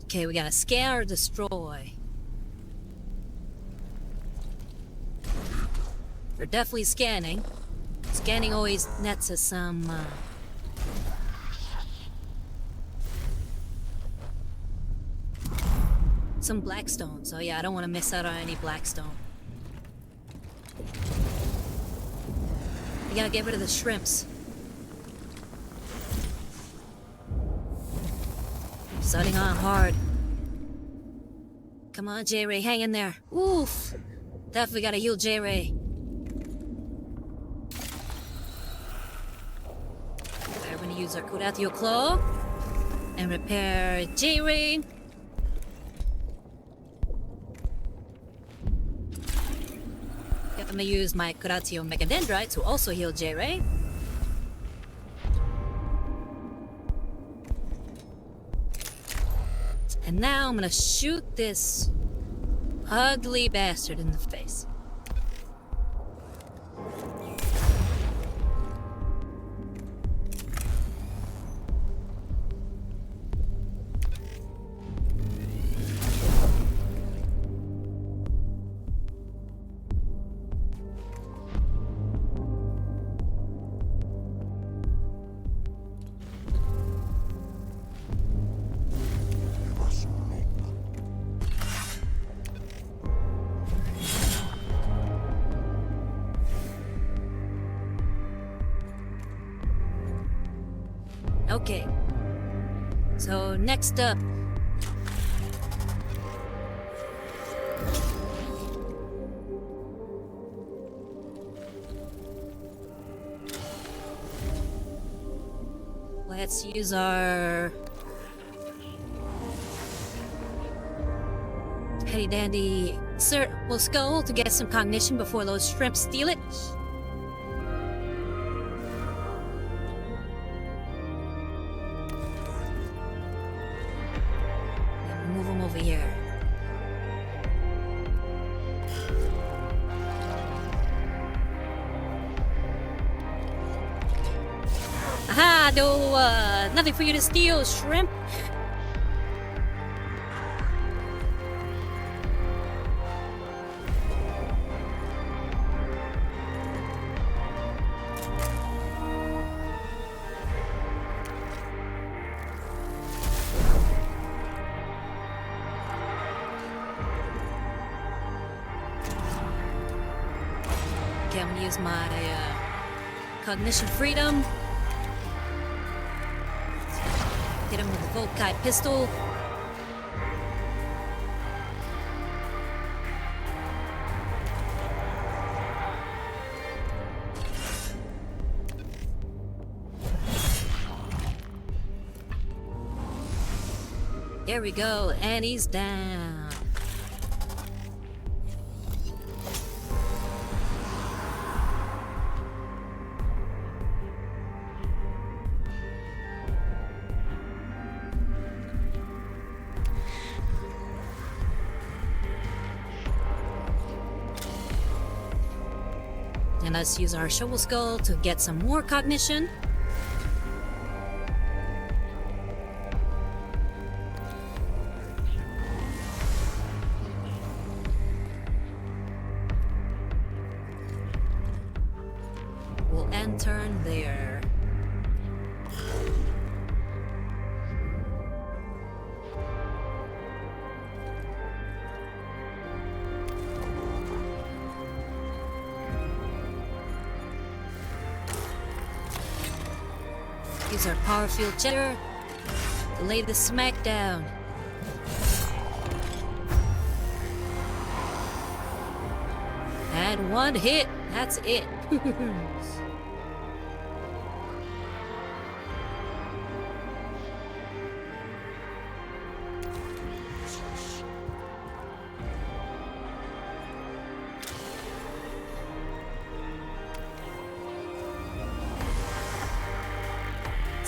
Okay, we gotta scan or destroy. We're definitely scanning. Scanning always nets us some, Blackstone. So yeah, I don't want to miss out on any Blackstone. We gotta get rid of the shrimps. Starting on hard. Come on, J-Ray, hang in there. Oof. Definitely gotta heal J-Ray. We're gonna use our Kuratio Claw and repair J-Ray. I'm gonna use my Kuratio Mechadendrite to also heal J-Ray. And now I'm gonna shoot this ugly bastard in the face. Okay, so next up, let's use our handy dandy skull to get some cognition before those shrimps steal it. over here. Aha! No, nothing for you to steal, shrimp! Okay, I'm gonna use my cognition freedom. Hit him with the Volkite pistol. There we go, and he's down. And let's use our shovel skull to get some more cognition. We'll end turn there. Use our power field cheddar to lay the smack down. And one hit, that's it.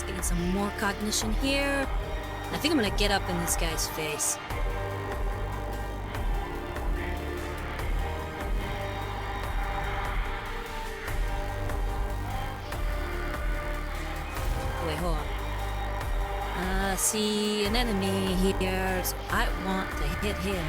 Getting some more cognition here. I think I'm gonna get up in this guy's face. Wait, hold on. See an enemy here, so I want to hit him.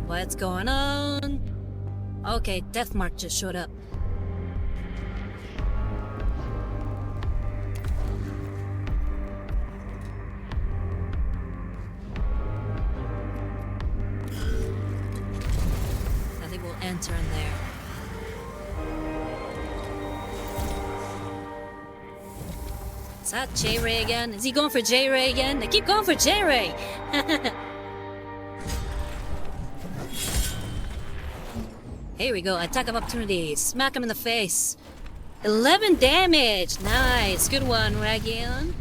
What's going on? Okay, Deathmark just showed up. I think we'll enter in there. Is that J-Ray again? Is he going for J-Ray again? They keep going for J-Ray! Here we go, attack of opportunity. Smack him in the face. 11 damage! Nice, good one, Ragion.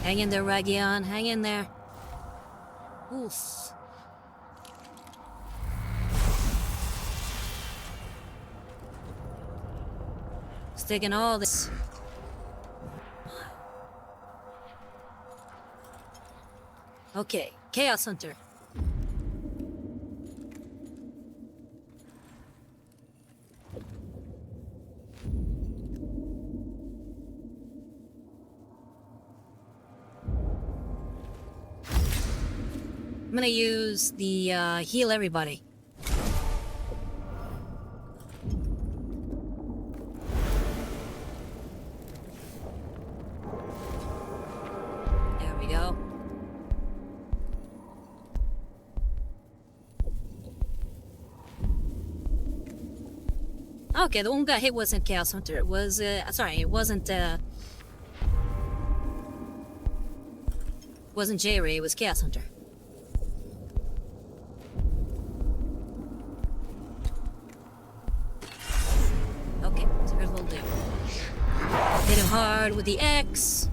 Hang in there, Ragion, hang in there. Oof. Taking all this. Okay, Chaos Hunter. I'm gonna use the heal everybody. Okay, the one who got hit wasn't Chaos Hunter. It was, sorry, it wasn't J-Ray, it was Chaos Hunter. Okay, so here's what we'll do. Hit him hard with the X.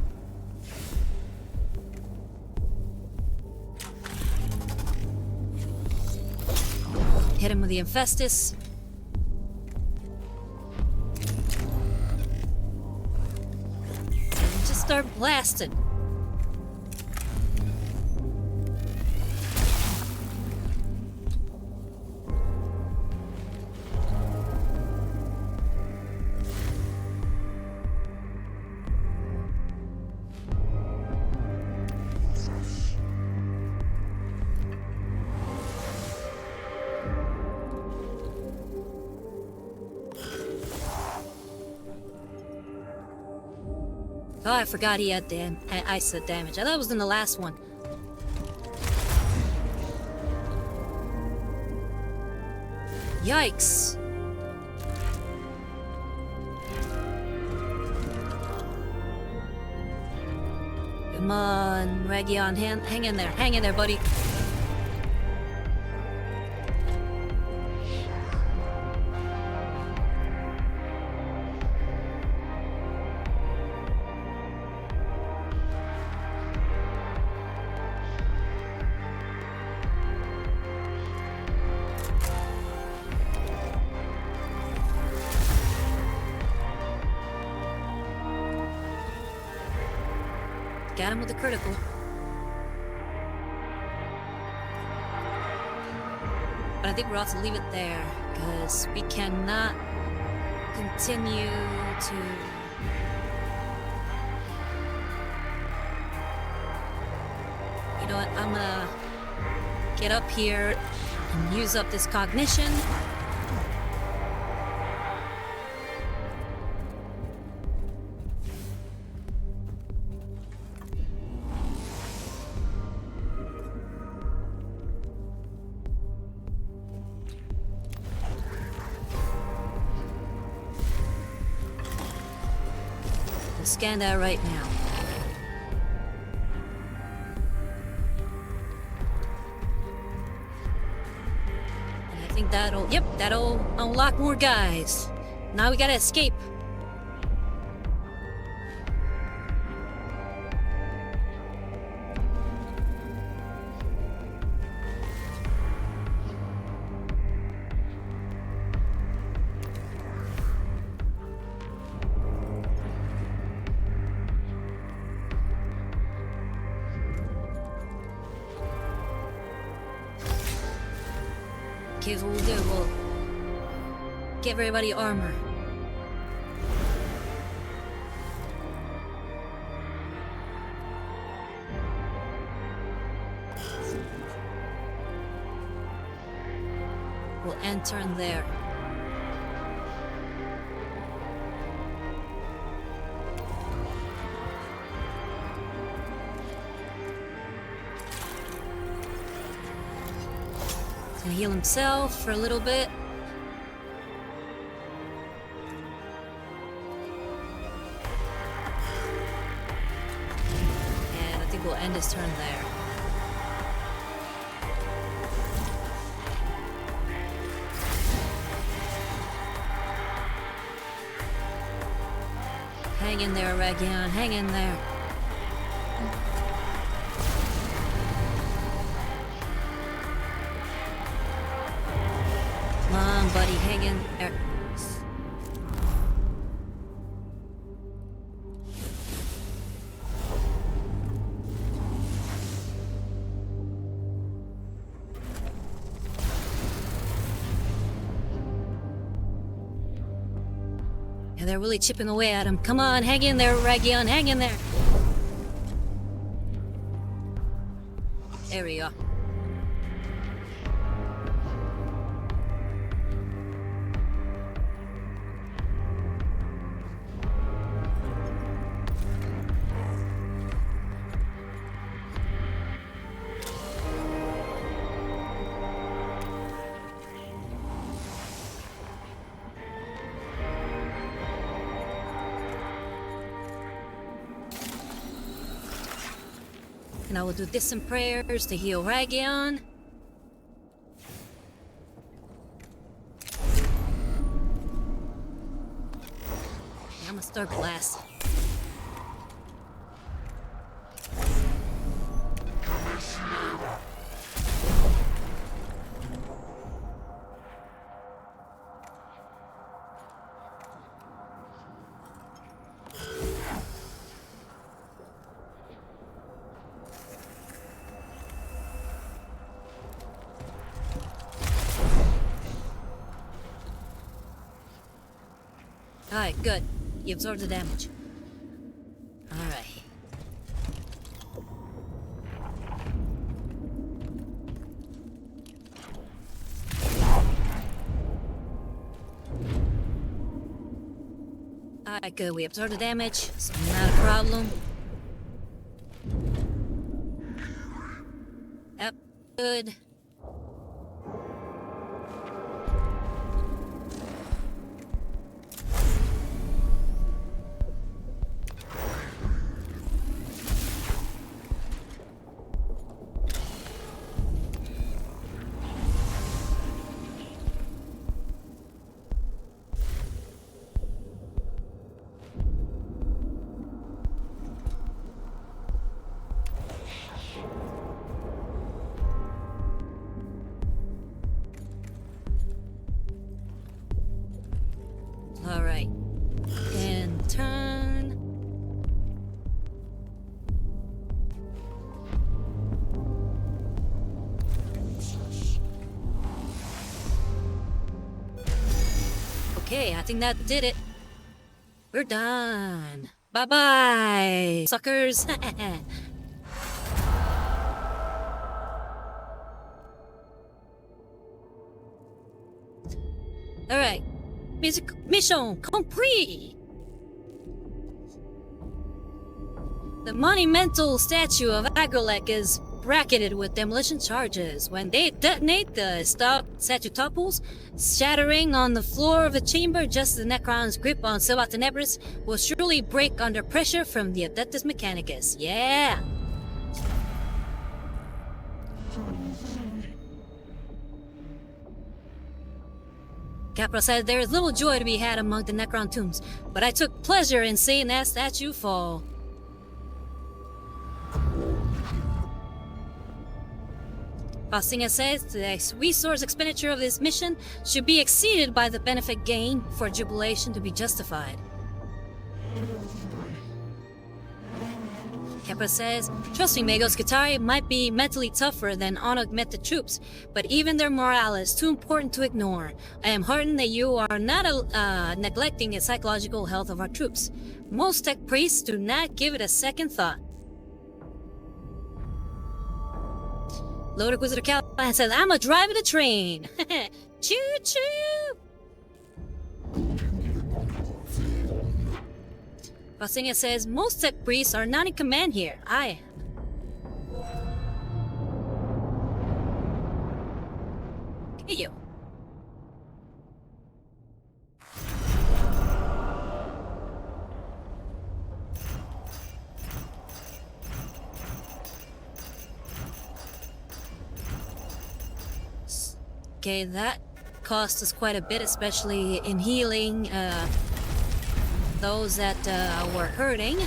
Hit him with the Infestus. And just start blasting. Oh, I forgot he had ice damage. I thought it was in the last one. Yikes. Come on, Region, hang in there. Hang in there, buddy. Got him with the critical. But I think we're also leave it there, because we cannot continue to... You know what, I'm gonna get up here and use up this cognition. Scan that right now. And I think that'll unlock more guys. Now we gotta escape. Here's what we'll do, we'll give everybody armor. We'll enter in there. Heal himself for a little bit. And I think we'll end his turn there. Hang in there, Region, hang in there. Come on, buddy, hang in there. Yeah, they're really chipping away at him. Come on, hang in there, Region, hang in there. There we go. And I will do distant prayers to heal Ragion. I'm gonna start blasting. Alright, good. You absorbed the damage. Alright. Alright, good. We absorbed the damage, so not a problem. Yep, good. Alright. And turn. Okay, I think that did it. We're done. Bye-bye, suckers. Alright. Mission complete! The monumental statue of Agrelek is bracketed with demolition charges. When they detonate, the statue topples, shattering on the floor of the chamber just as the Necron's grip on Silva Tenebris will surely break under pressure from the Adeptus Mechanicus. Yeah! Capra said there is little joy to be had among the Necron tombs, but I took pleasure in seeing that statue fall. Faustina says the resource expenditure of this mission should be exceeded by the benefit gain for jubilation to be justified. Kepra says, trust me, Magos Katari might be mentally tougher than unaugmented troops, but even their morale is too important to ignore. I am heartened that you are not neglecting the psychological health of our troops. Most tech priests do not give it a second thought. Lord Inquisitor Callahan says, I'm a driving a train. Choo-choo! Faustina says, most tech priests are not in command here. I am. Hey, you. Okay, that cost us quite a bit, especially in healing, those that were hurting.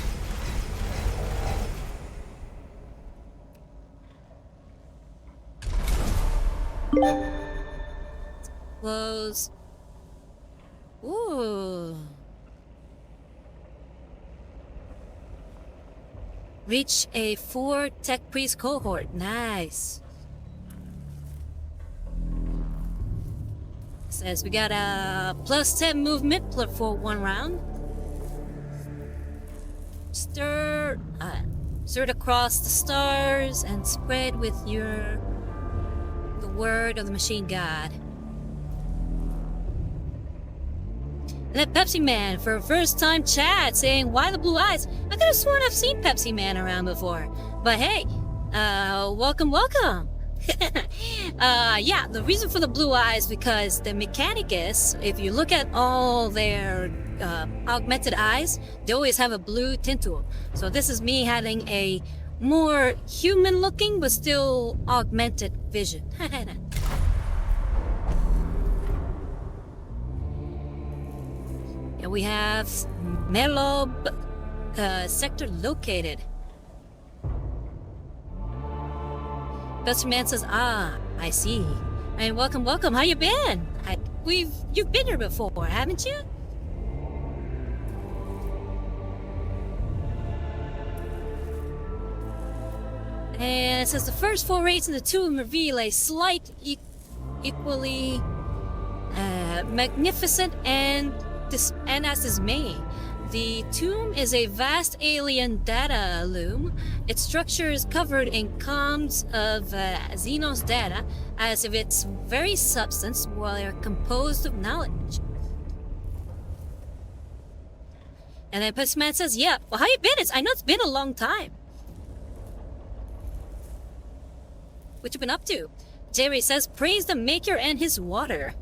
Close. Ooh. Reach a 4 tech priest cohort. Nice. Says we got a plus 10 movement for 1 round. Stir across the stars and spread with the word of the machine god. And that Pepsi Man for a first time chat saying, why the blue eyes? I could have sworn I've seen Pepsi Man around before. But hey, welcome. Yeah, the reason for the blue eyes because the Mechanicus, if you look at all their augmented eyes, they always have a blue tint to them. So this is me having a more human looking, but still augmented vision. And we have Melob sector located. Best man says, "Ah, I see. And welcome, welcome. How you been? You've been here before, haven't you?" And it says the first 4 raids in the tomb reveal a slight, equally magnificent and as dismaying. The tomb is a vast alien data loom. Its structure is covered in columns of Xeno's data, as if its very substance were composed of knowledge. And then Postman says, "Yeah, well, how you been? I know it's been a long time. What you been up to?" Jerry says, "Praise the Maker and his water."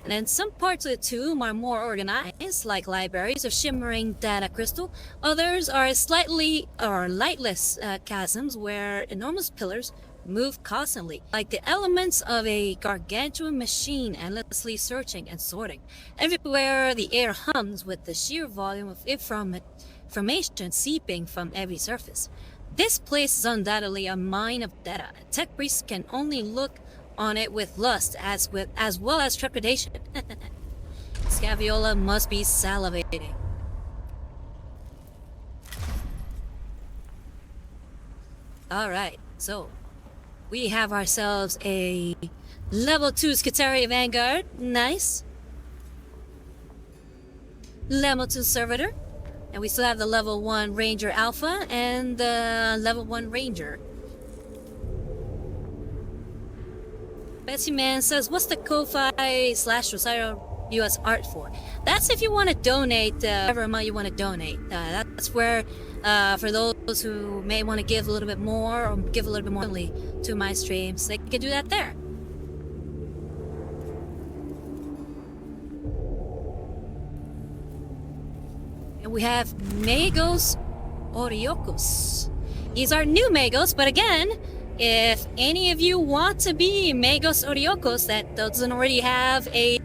And then some parts of the tomb are more organized, like libraries of shimmering data crystal. Others are slightly or lightless chasms where enormous pillars move constantly, like the elements of a gargantuan machine endlessly searching and sorting. Everywhere the air hums with the sheer volume of information seeping from every surface. This place is undoubtedly a mine of data. Tech priests can only look on it with lust as well as trepidation. Scaviola must be salivating. Alright, so we have ourselves a level 2 Skitaria Vanguard. Nice. Level 2 Servitor. And we still have the level 1 Ranger Alpha and the level 1 Ranger. Betsy Man says, "What's the Ko-Fi/Rosario US art for?" That's if you want to donate whatever amount you want to donate. That's where, for those who may want to give a little bit more or give a little bit more to my streams, they can do that there. And we have Magos Oriokus. He's our new Magos, but again, if any of you want to be Magos Oriokos that doesn't already have a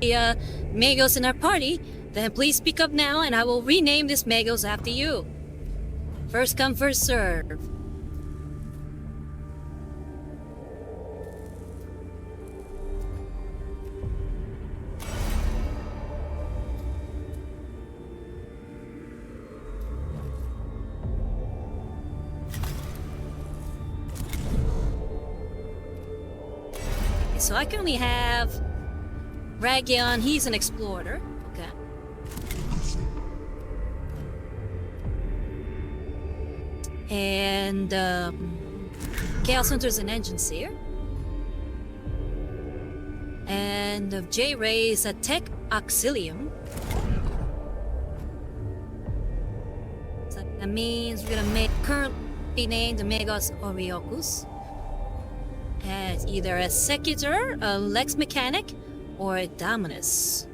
Magos in our party, then please speak up now and I will rename this Magos after you. First come, first serve. So I currently have Ragion, he's an explorer. Okay. And Chaos Hunter's an engine seer. And J-Ray is a tech auxilium. So that means we're gonna currently named the Megos Oriokus as either a Secutor, a Lex Mechanic, or a Dominus.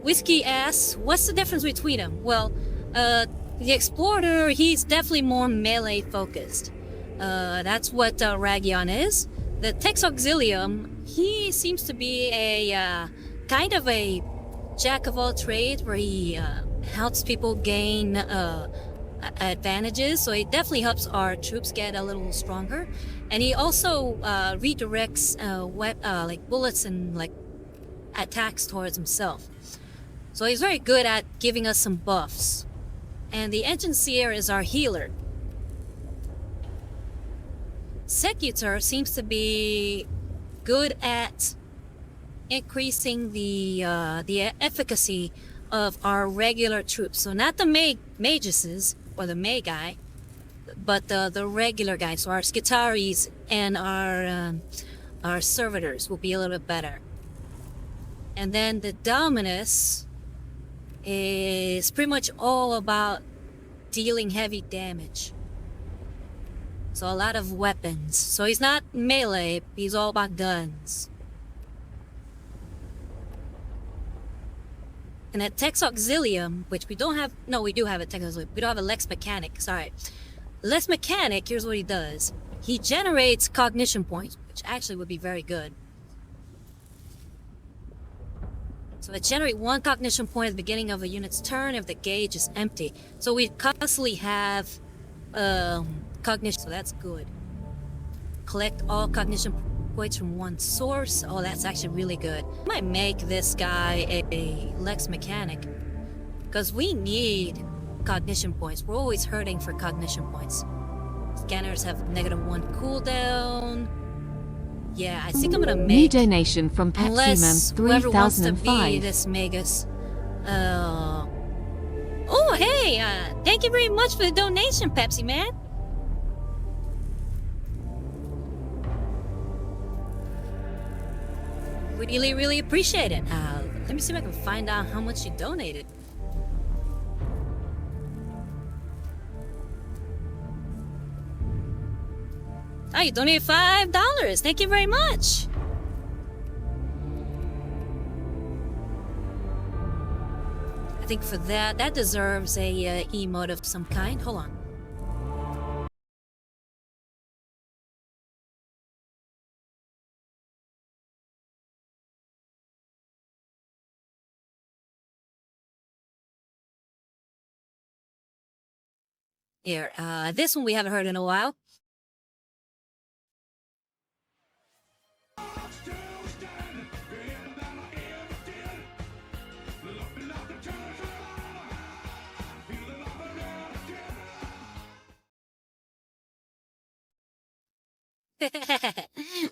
Whiskey asks, what's the difference between them? Well, the Explorer, he's definitely more melee focused. That's what Ragion is. The Tex Auxilium, he seems to be a kind of a jack of all trades where he helps people gain advantages. So it definitely helps our troops get a little stronger. And he also redirects like bullets and like attacks towards himself. So he's very good at giving us some buffs. And the Engine Seer is our healer. Secutor seems to be good at increasing the efficacy of our regular troops. So not the maguses, or the May guy, but the regular guys, so our Skitaris and our servitors will be a little bit better. And then the Dominus is pretty much all about dealing heavy damage. So a lot of weapons. So he's not melee, he's all about guns. And at Tex Auxilium, which we don't have, no, we do have a Tex Auxilium, we don't have a Lex Mechanic, sorry. Lex Mechanic, here's what he does. He generates cognition points, which actually would be very good. So it generates 1 cognition point at the beginning of a unit's turn if the gauge is empty. So we constantly have cognition, so that's good. Collect all cognition points from 1 source. Oh, that's actually really good. I might make this guy a Lex Mechanic, because we need cognition points. We're always hurting for cognition points. Scanners have -1 cooldown. Yeah, I think I'm gonna make... New donation from Unless PepsiMan whoever wants to be 3005. this Magus. Oh, hey! Thank you very much for the donation, Pepsi Man. Really, really appreciate it. Let me see if I can find out how much you donated. Oh, you donated $5. Thank you very much. I think for that deserves a emote of some kind. Hold on. Here, this one we haven't heard in a while.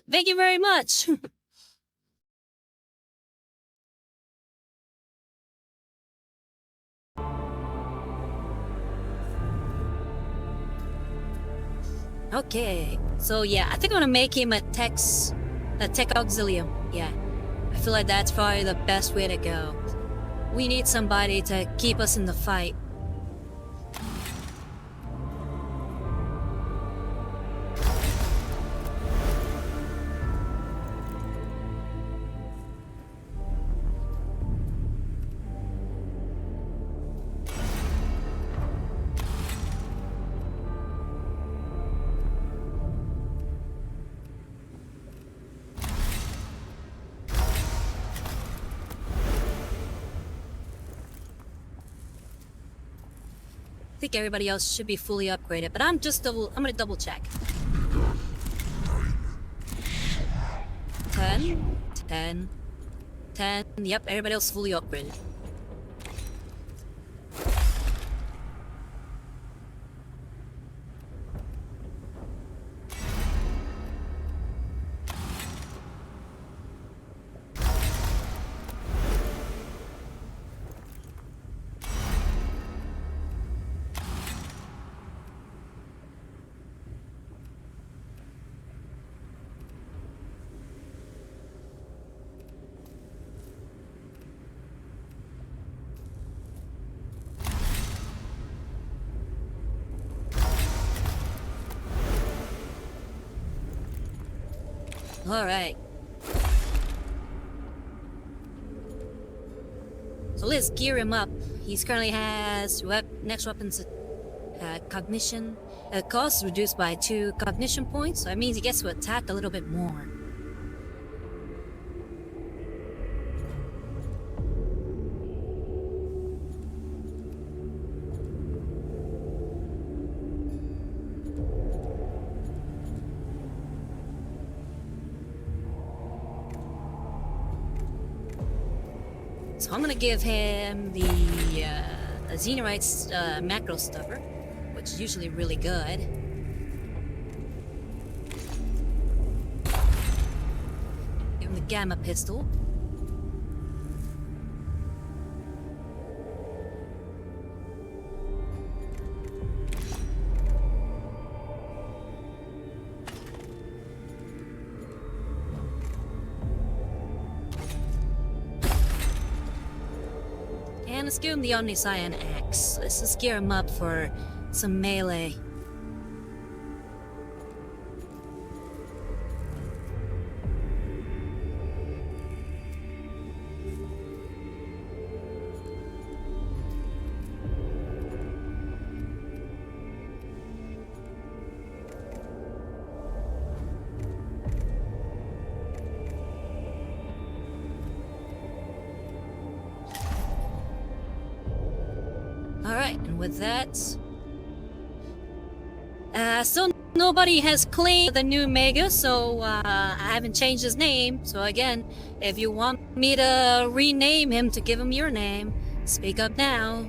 Thank you very much. Okay, so yeah, I think I'm gonna make him a tech auxilium. Yeah, I feel like that's probably the best way to go. We need somebody to keep us in the fight. I think everybody else should be fully upgraded, but I'm gonna double check. 10, 10, 10. Yep, everybody else fully upgraded. Alright. So let's gear him up. He currently has next weapon's cognition. Cost reduced by 2 cognition points, so that means he gets to attack a little bit more. So I'm gonna give him the Xenarite's macro stuffer, which is usually really good. Give him the gamma pistol. let's give him the Omniscion Axe. Let's just gear him up for some melee. Alright, and with that... still nobody has claimed the new Mega, so I haven't changed his name. So again, if you want me to rename him to give him your name, speak up now.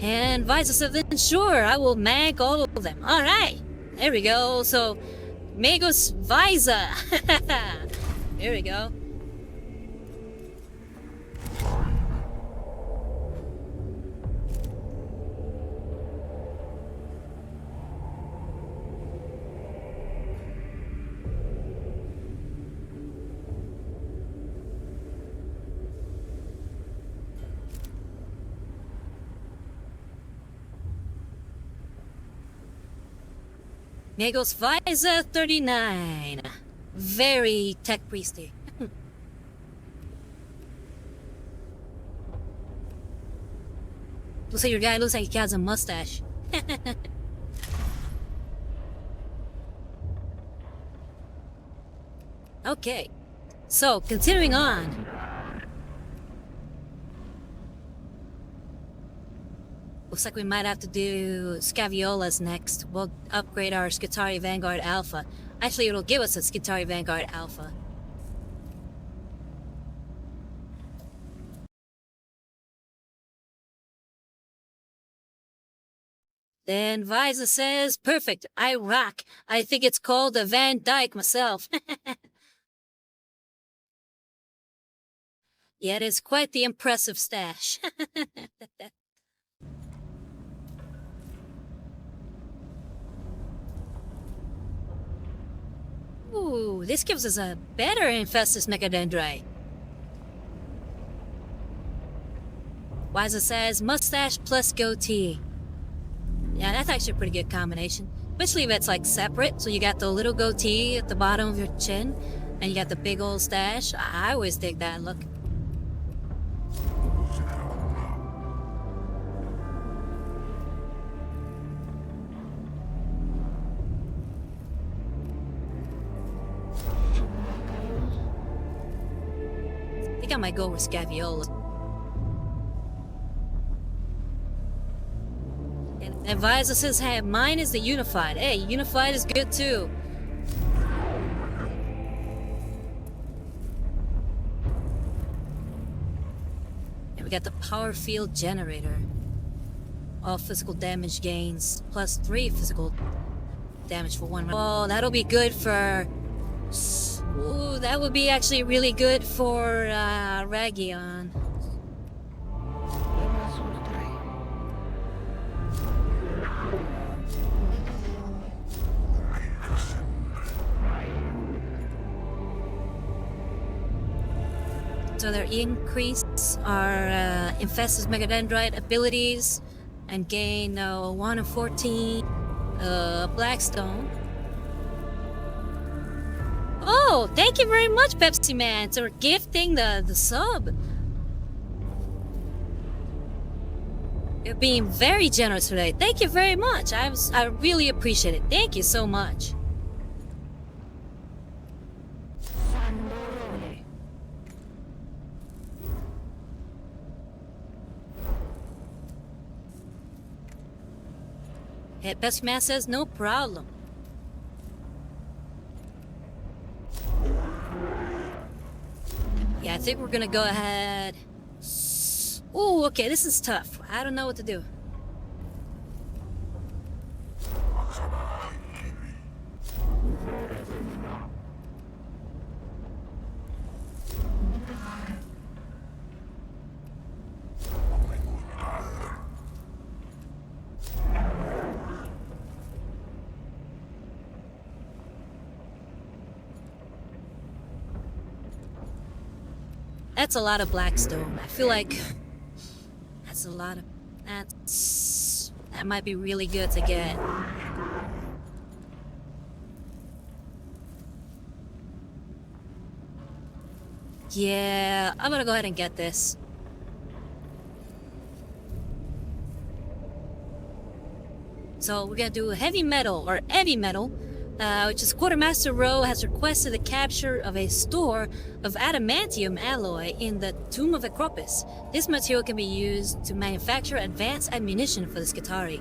And Visor said, then sure, I will mag all of them. Alright, there we go. So, Magus Visor. There we go. Magus Visor 39. Very tech priesty. Looks like your guy looks like he has a mustache. Okay, so continuing on. Looks like we might have to do Scaviolas next. We'll upgrade our Skitarii Vanguard Alpha. Actually, it'll give us a Skitarii Vanguard Alpha. Then Visor says, perfect, I rock. I think it's called a Van Dyke myself. Yeah, it is quite the impressive stash. Ooh, this gives us a better Infestus Mechadendrite. Wiser says, mustache plus goatee. Yeah, that's actually a pretty good combination. Especially if it's like separate, so you got the little goatee at the bottom of your chin, and you got the big old stash. I always dig that look. I think I might go with Scaviola. And Advisor says, hey, mine is the Unified. Hey, Unified is good too. And we got the Power Field Generator. All physical damage gains, plus 3 physical damage for 1 round. Oh, that'll be good for... Ooh, that would be actually really good for Ragion. So their increase our Infestus Megadendrite abilities and gain 1 and 14 Blackstone. Oh, thank you very much, Pepsi Man, for gifting the sub. You're being very generous today. Thank you very much. I really appreciate it. Thank you so much. Hey, Pepsi Man says no problem. Yeah, I think we're gonna go ahead. Ooh, okay, this is tough. I don't know what to do. That's a lot of blackstone. I feel like that's a lot of... That might be really good to get. Yeah, I'm gonna go ahead and get this. So we're gonna do heavy metal, or heavy metal, which is Quartermaster Rowe has requested the capture of a store of adamantium alloy in the Tomb of Acropis. This material can be used to manufacture advanced ammunition for the Skitarii.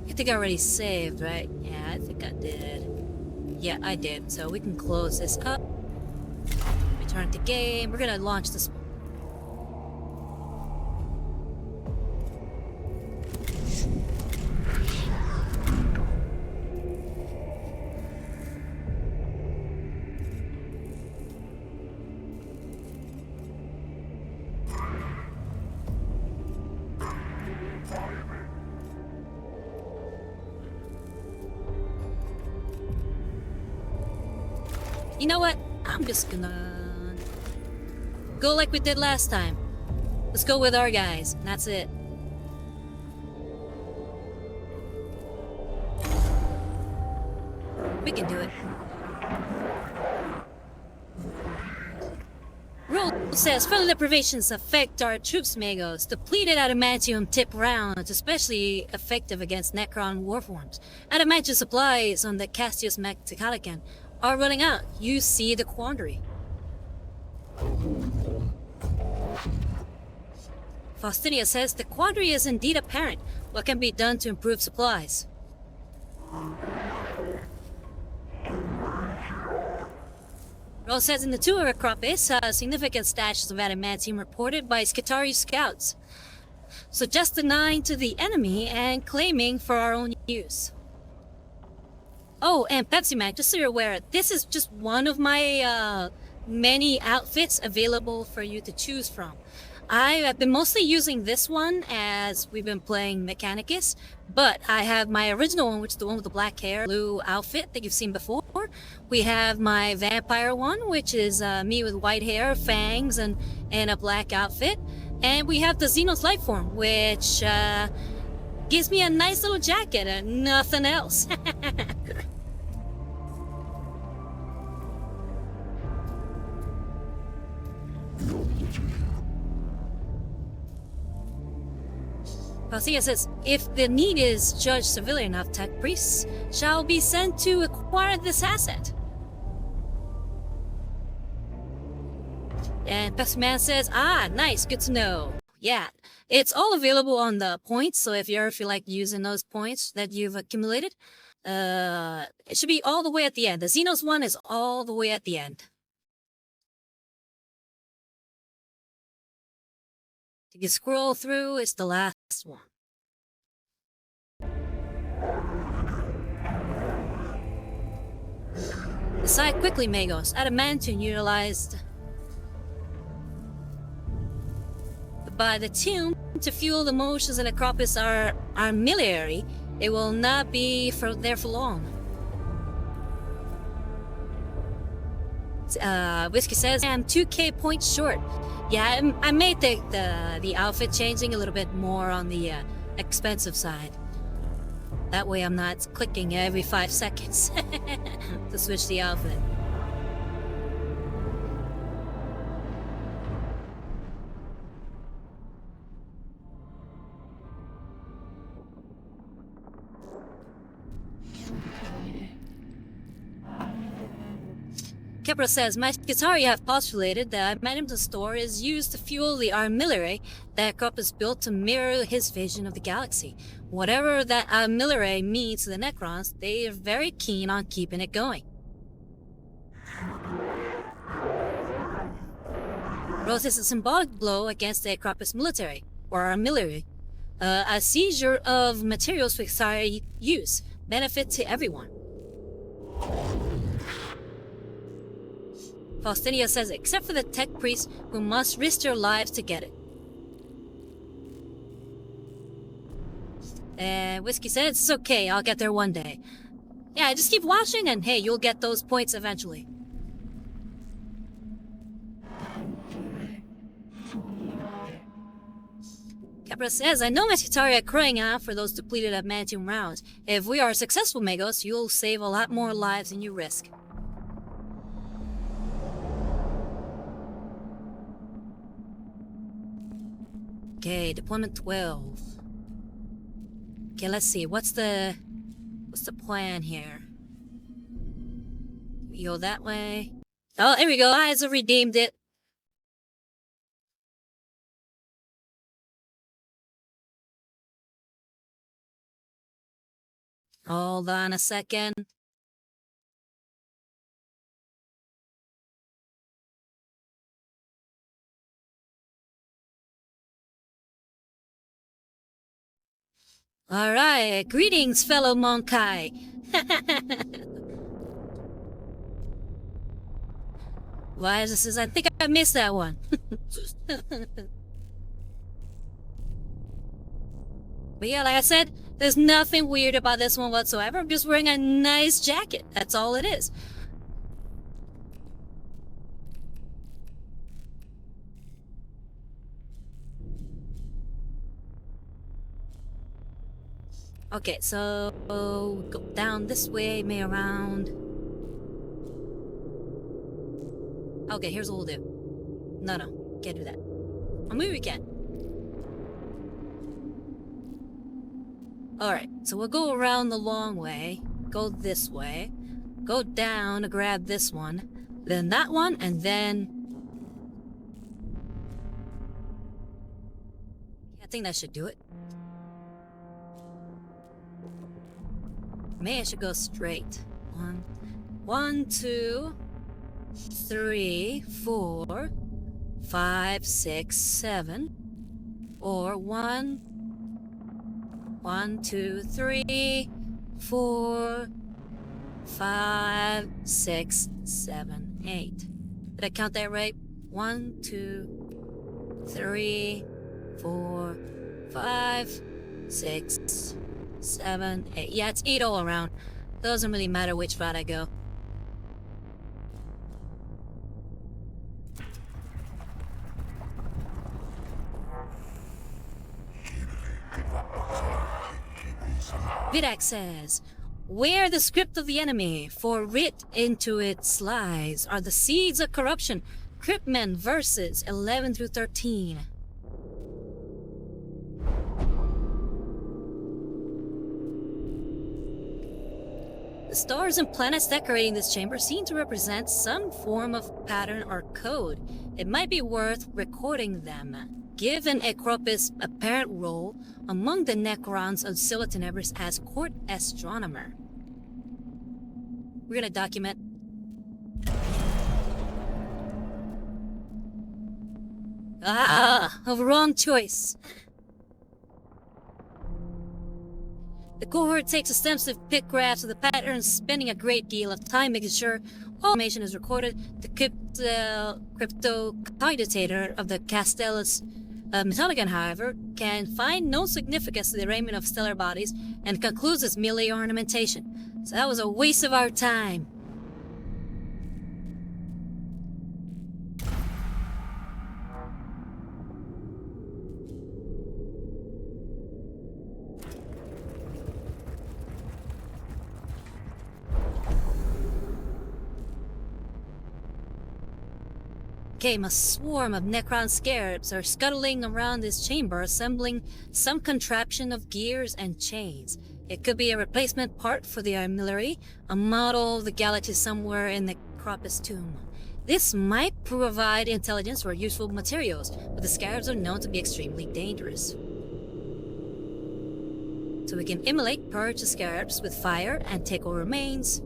I think I already saved, right? Yeah, I think I did. Yeah, I did. So we can close this up. Return to game. We're gonna launch this. You know what? I'm just gonna go like we did last time. Let's go with our guys. And that's it. We can do it. Rule says further deprivations affect our troops, Magos. Depleted adamantium tip rounds, especially effective against Necron warforms. Adamantium supplies on the Castius Mechanicus are running out. You see the quandary. Faustinia says the quandary is indeed apparent. What can be done to improve supplies? Roll says in the Tomb of Acropis, significant stashes of adamantium reported by Skitarii scouts. Suggest denying to the enemy and claiming for our own use. Oh, and Pepsi Man, just so you're aware, this is just one of my many outfits available for you to choose from. I have been mostly using this one as we've been playing Mechanicus, but I have my original one, which is the one with the black hair, blue outfit that you've seen before. We have my vampire one, which is me with white hair, fangs, and a black outfit. And we have the Xeno's Lifeform, which gives me a nice little jacket and nothing else. Palsia says, if the need is judged severely enough, tech priests shall be sent to acquire this asset. And Pestman says, nice, good to know. Yeah, it's all available on the points, so if you ever feel like using those points that you've accumulated, it should be all the way at the end. The Xenos one is all the way at the end. You scroll through, it's the last one. Decide quickly, Magos. Adamantium utilized by the tomb to fuel the motions in Acropis are armillary. It will not be there for long. Whiskey says, I'm 2k points short. Yeah, I may take the outfit changing a little bit more on the expensive side. That way I'm not clicking every 5 seconds to switch the outfit. Kepra says, my Skitarii have postulated that adamantium store is used to fuel the armillary that Acropis built to mirror his vision of the galaxy. Whatever that armillary means to the Necrons, they are very keen on keeping it going. Rose is a symbolic blow against the Acropis military, or armillary. A seizure of materials for Skitarii use. Benefit to everyone. Faustinia says, except for the tech priests who must risk their lives to get it. Whiskey says, it's okay, I'll get there one day. Yeah, just keep watching and hey, you'll get those points eventually. Capra says, I know Meshitari are crying out for those depleted adamantium rounds. If we are successful, Magos, you'll save a lot more lives than you risk. Okay, deployment 12. Okay, let's see. What's the plan here? We go that way. Oh, there we go. Eyes have redeemed it. Hold on a second. Alright, greetings, fellow Monkai. Why is this? I think I missed that one. But yeah, like I said, there's nothing weird about this one whatsoever. I'm just wearing a nice jacket. That's all it is. Okay, so go down this way, may around. Okay, here's what we'll do. No, can't do that. Or maybe we can. Alright, so we'll go around the long way, go this way, go down to grab this one, then that one, and then... I think that should do it. Maybe I should go straight. 1, 2, 3, 4, 5, 6, 7. Or 1, 2, 3, 4, 5, 6, 7, 8. Did I count that right? 1, 2, 3, 4, 5, 6, 7, 8. Yeah, it's 8 all around. Doesn't really matter which route I go. Vidak says, wear the script of the enemy, for writ into its lies are the seeds of corruption. Cryptmen verses 11 through 13. The stars and planets decorating this chamber seem to represent some form of pattern or code. It might be worth recording them. Given Ekropis' apparent role among the Necrons of Silatenebris as court astronomer. We're gonna document. A wrong choice. The cohort takes extensive pick graphs of the patterns, spending a great deal of time making sure all information is recorded. The crypto cogitator of the Castellus Metallican, however, can find no significance to the arrangement of stellar bodies and concludes it's merely ornamentation. So that was a waste of our time. Came a swarm of Necron scarabs are scuttling around this chamber, assembling some contraption of gears and chains. It could be a replacement part for the artillery, a model of the galaxy somewhere in the Cropus tomb. This might provide intelligence or useful materials, but the scarabs are known to be extremely dangerous. So we can immolate, purge the scarabs with fire, and take all remains.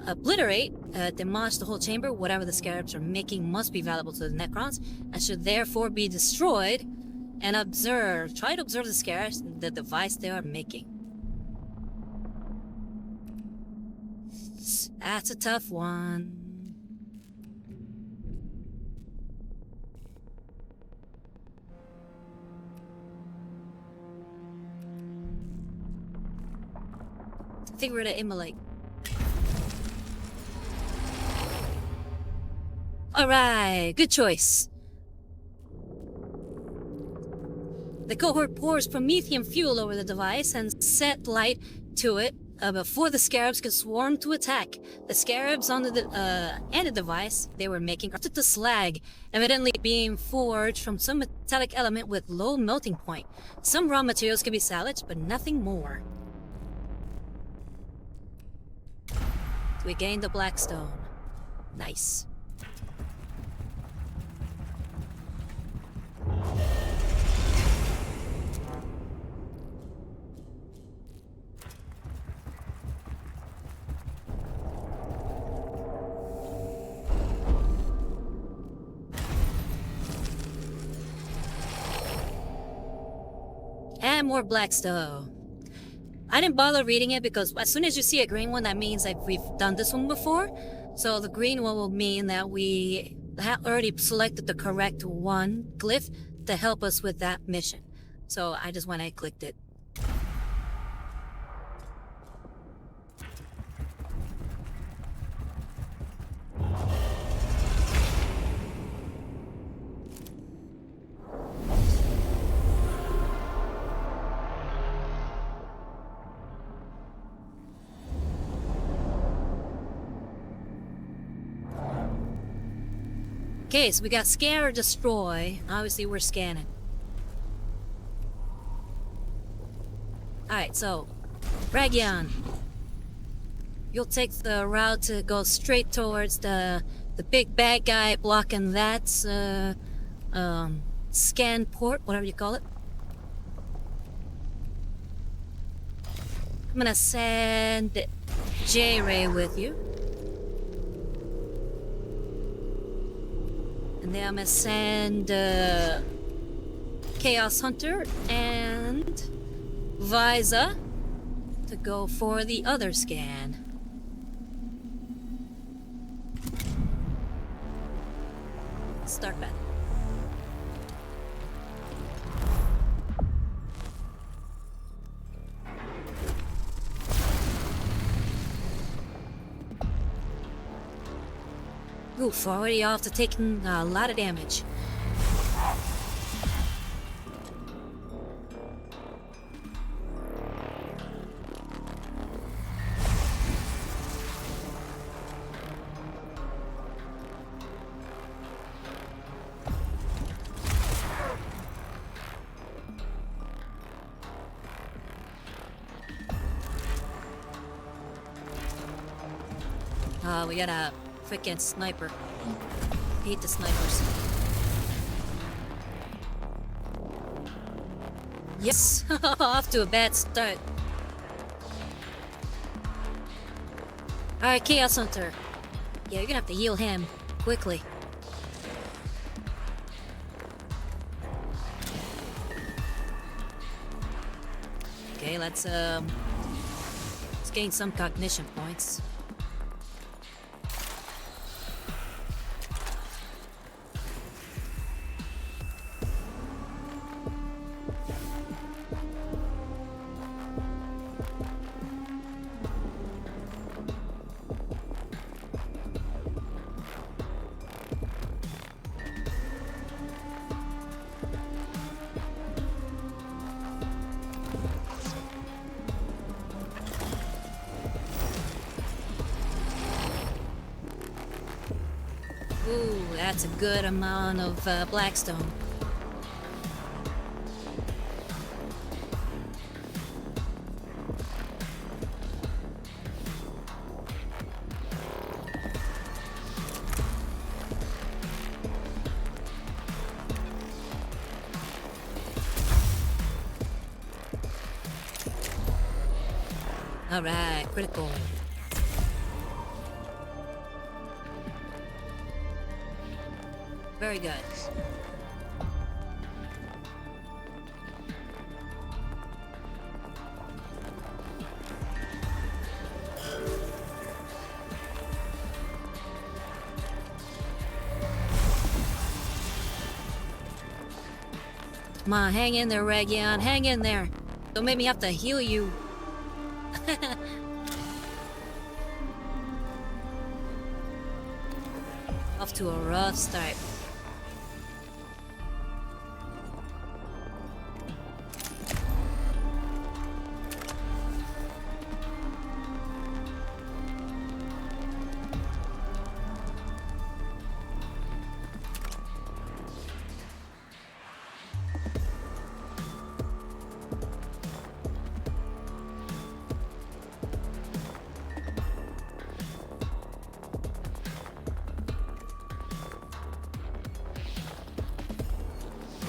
Obliterate, demolish the whole chamber. Whatever the scarabs are making must be valuable to the Necrons and should therefore be destroyed. And observe. Try to observe the scarabs, the device they are making. That's a tough one. think we're gonna immolate. Alright, good choice. The cohort pours promethium fuel over the device and set light to it before the scarabs could swarm to attack. The scarabs on the device they were making erupted to slag, evidently being forged from some metallic element with low melting point. Some raw materials could be salvaged, but nothing more. We gained the Blackstone. Nice. And more Blackstone. I didn't bother reading it because as soon as you see a green one, that means that we've done this one before. So the green one will mean that we have already selected the correct one glyph to help us with that mission. So I just went and clicked it. Okay, so we got Scare or Destroy. Obviously, we're scanning. Alright, so, Bragion. You'll take the route to go straight towards the big bad guy blocking that scan port, whatever you call it. I'm gonna send J-Ray with you. And then I'm gonna send Chaos Hunter and Visa to go for the other scan. Start battle. Oof, already off to taking a lot of damage. We got a freaking sniper. Hate the snipers. Yes! Off to a bad start. Alright, Chaos Hunter. Yeah, you're gonna have to heal him quickly. Okay, let's gain some cognition points. Ooh, that's a good amount of Blackstone. Alright, critical. Very good. Come on, hang in there, Region. Hang in there. Don't make me have to heal you. Off to a rough start.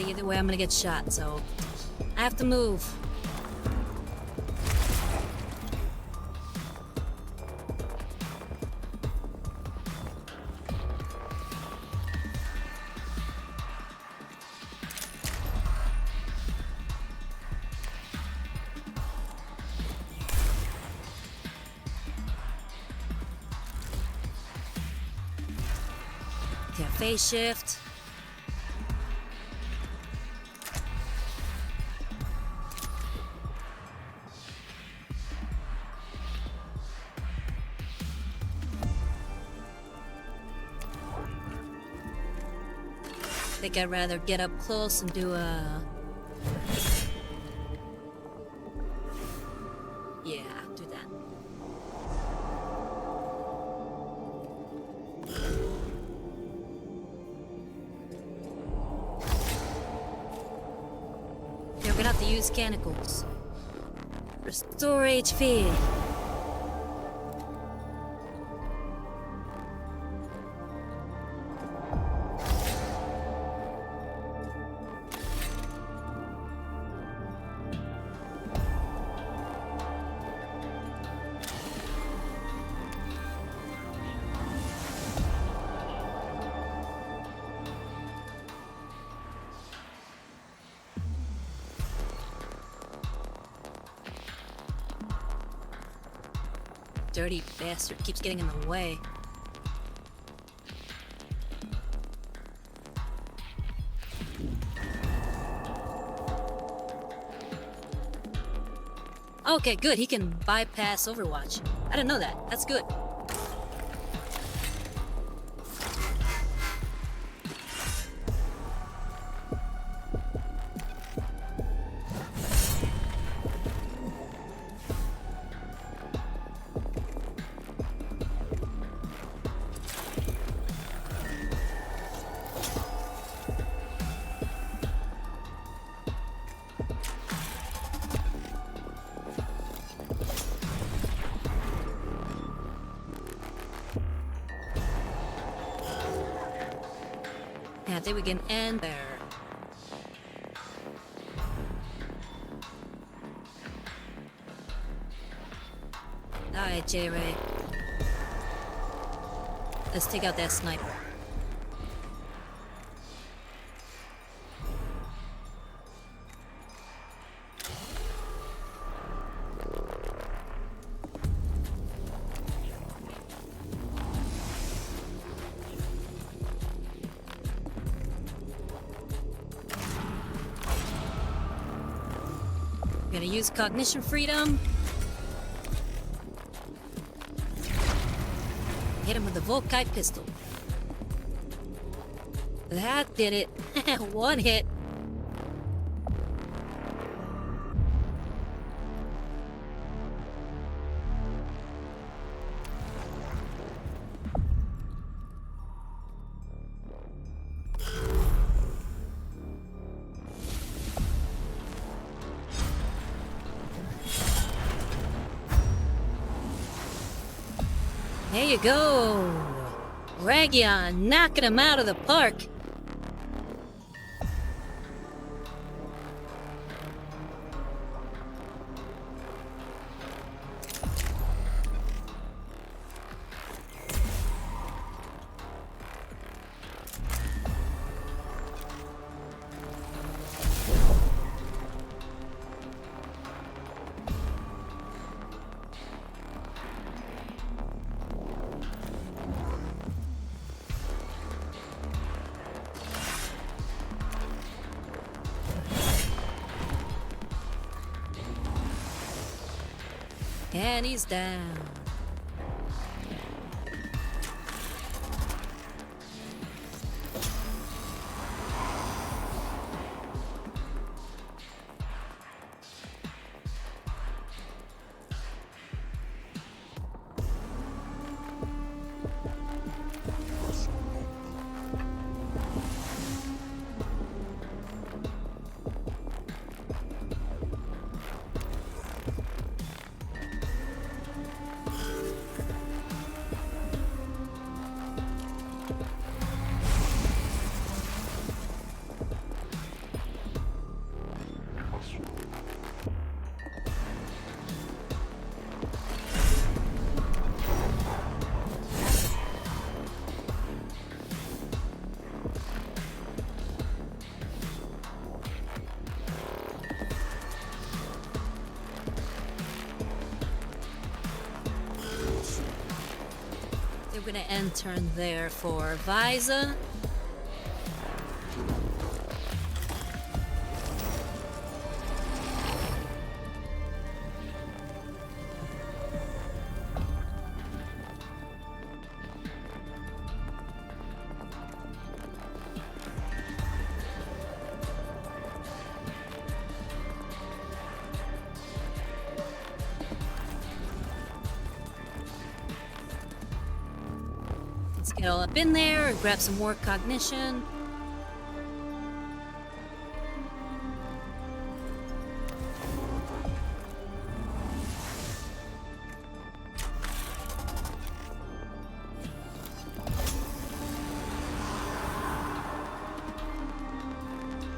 Either way, I'm gonna get shot, so I have to move. Yeah, phase shift. I think I'd rather get up close and do a... Yeah, do that. Yeah, we're gonna have to use Mechanicus. Restore HP. Dirty bastard keeps getting in the way. Okay, good. He can bypass Overwatch. I didn't know that. That's good. Yeah, I think we can end there. Alright, J-Ray. Let's take out that sniper. We're gonna use cognition freedom. Hit him with the Volkite pistol. That did it. One hit. There you go! Ragion, knocking him out of the park! And he's down. They're gonna end turn there for Visa. Let's get all up in there, grab some more cognition.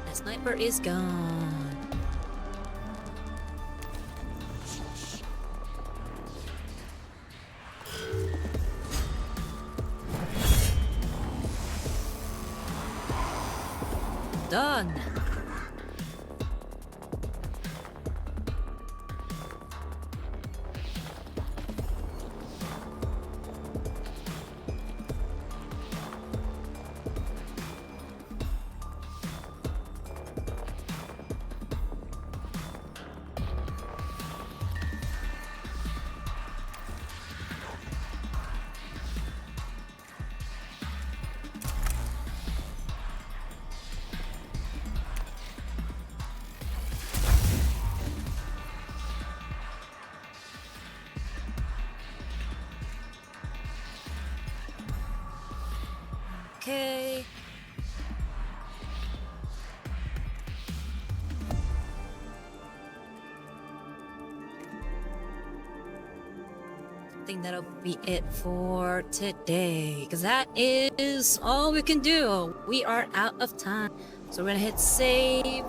The sniper is gone. Done. Okay. I think that'll be it for today, because that is all we can do. We are out of time. So we're gonna hit save.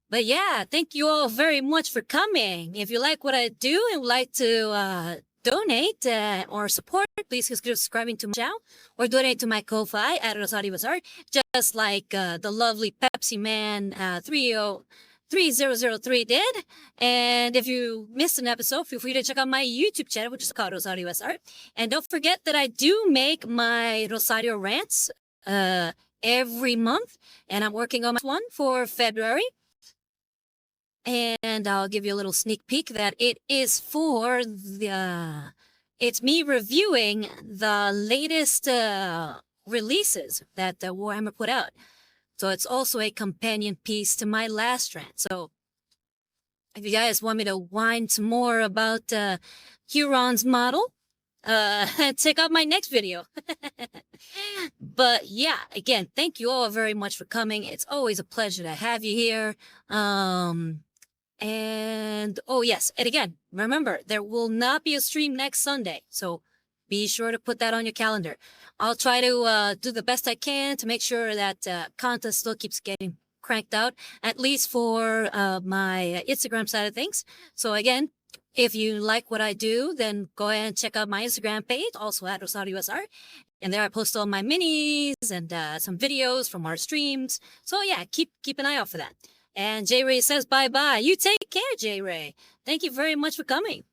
But yeah, thank you all very much for coming. If you like what I do and would like to donate or support, please consider subscribing to my channel or donate to my Ko-Fi at Rosario Bazaar, just like the lovely Pepsi Man 3003 did. And if you missed an episode, feel free to check out my YouTube channel, which is called Rosario Bazaar. And don't forget that I do make my Rosario rants every month, and I'm working on one for February. And I'll give you a little sneak peek that it is for the... It's me reviewing the latest releases that Warhammer put out. So it's also a companion piece to my last rant. So if you guys want me to whine some more about Huron's model, check out my next video. But yeah, again, thank you all very much for coming. It's always a pleasure to have you here. And oh yes, and again, remember, there will not be a stream next Sunday, so be sure to put that on your calendar. I'll try to do the best I can to make sure that content still keeps getting cranked out, at least for my Instagram side of things. So again, if you like what I do, then go ahead and check out my Instagram page, also at Rosario SR. And there I post all my minis and some videos from our streams. So yeah, keep an eye out for that. And J-Ray says bye-bye. You take care, J-Ray. Thank you very much for coming.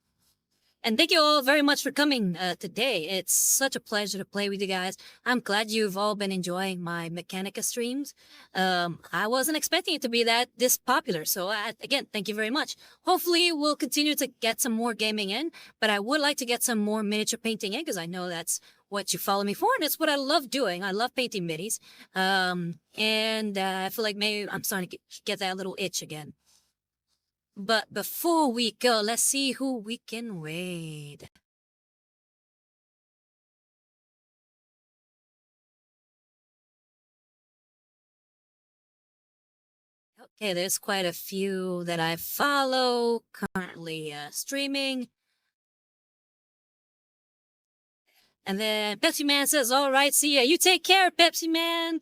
And thank you all very much for coming today. It's such a pleasure to play with you guys. I'm glad you've all been enjoying my Mechanicus streams. I wasn't expecting it to be this popular. So again, thank you very much. Hopefully we'll continue to get some more gaming in, but I would like to get some more miniature painting in, because I know that's what you follow me for, and it's what I love doing. I love painting minis. And I feel like maybe I'm starting to get that little itch again. But before we go, let's see who we can raid. Okay, there's quite a few that I follow currently streaming. And then Pepsi Man says, all right, see ya. You take care, Pepsi Man.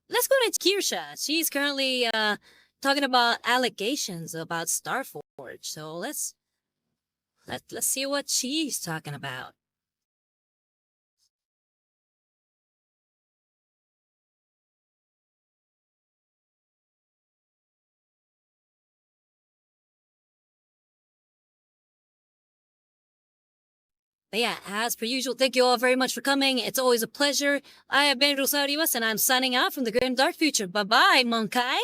Let's go to Kirsha. She's currently talking about allegations about Starforge. So let's Let's see what she's talking about. But yeah, as per usual, thank you all very much for coming. It's always a pleasure. I have been Rosariwas, and I'm signing out from the grim dark future. Bye bye, Monkai.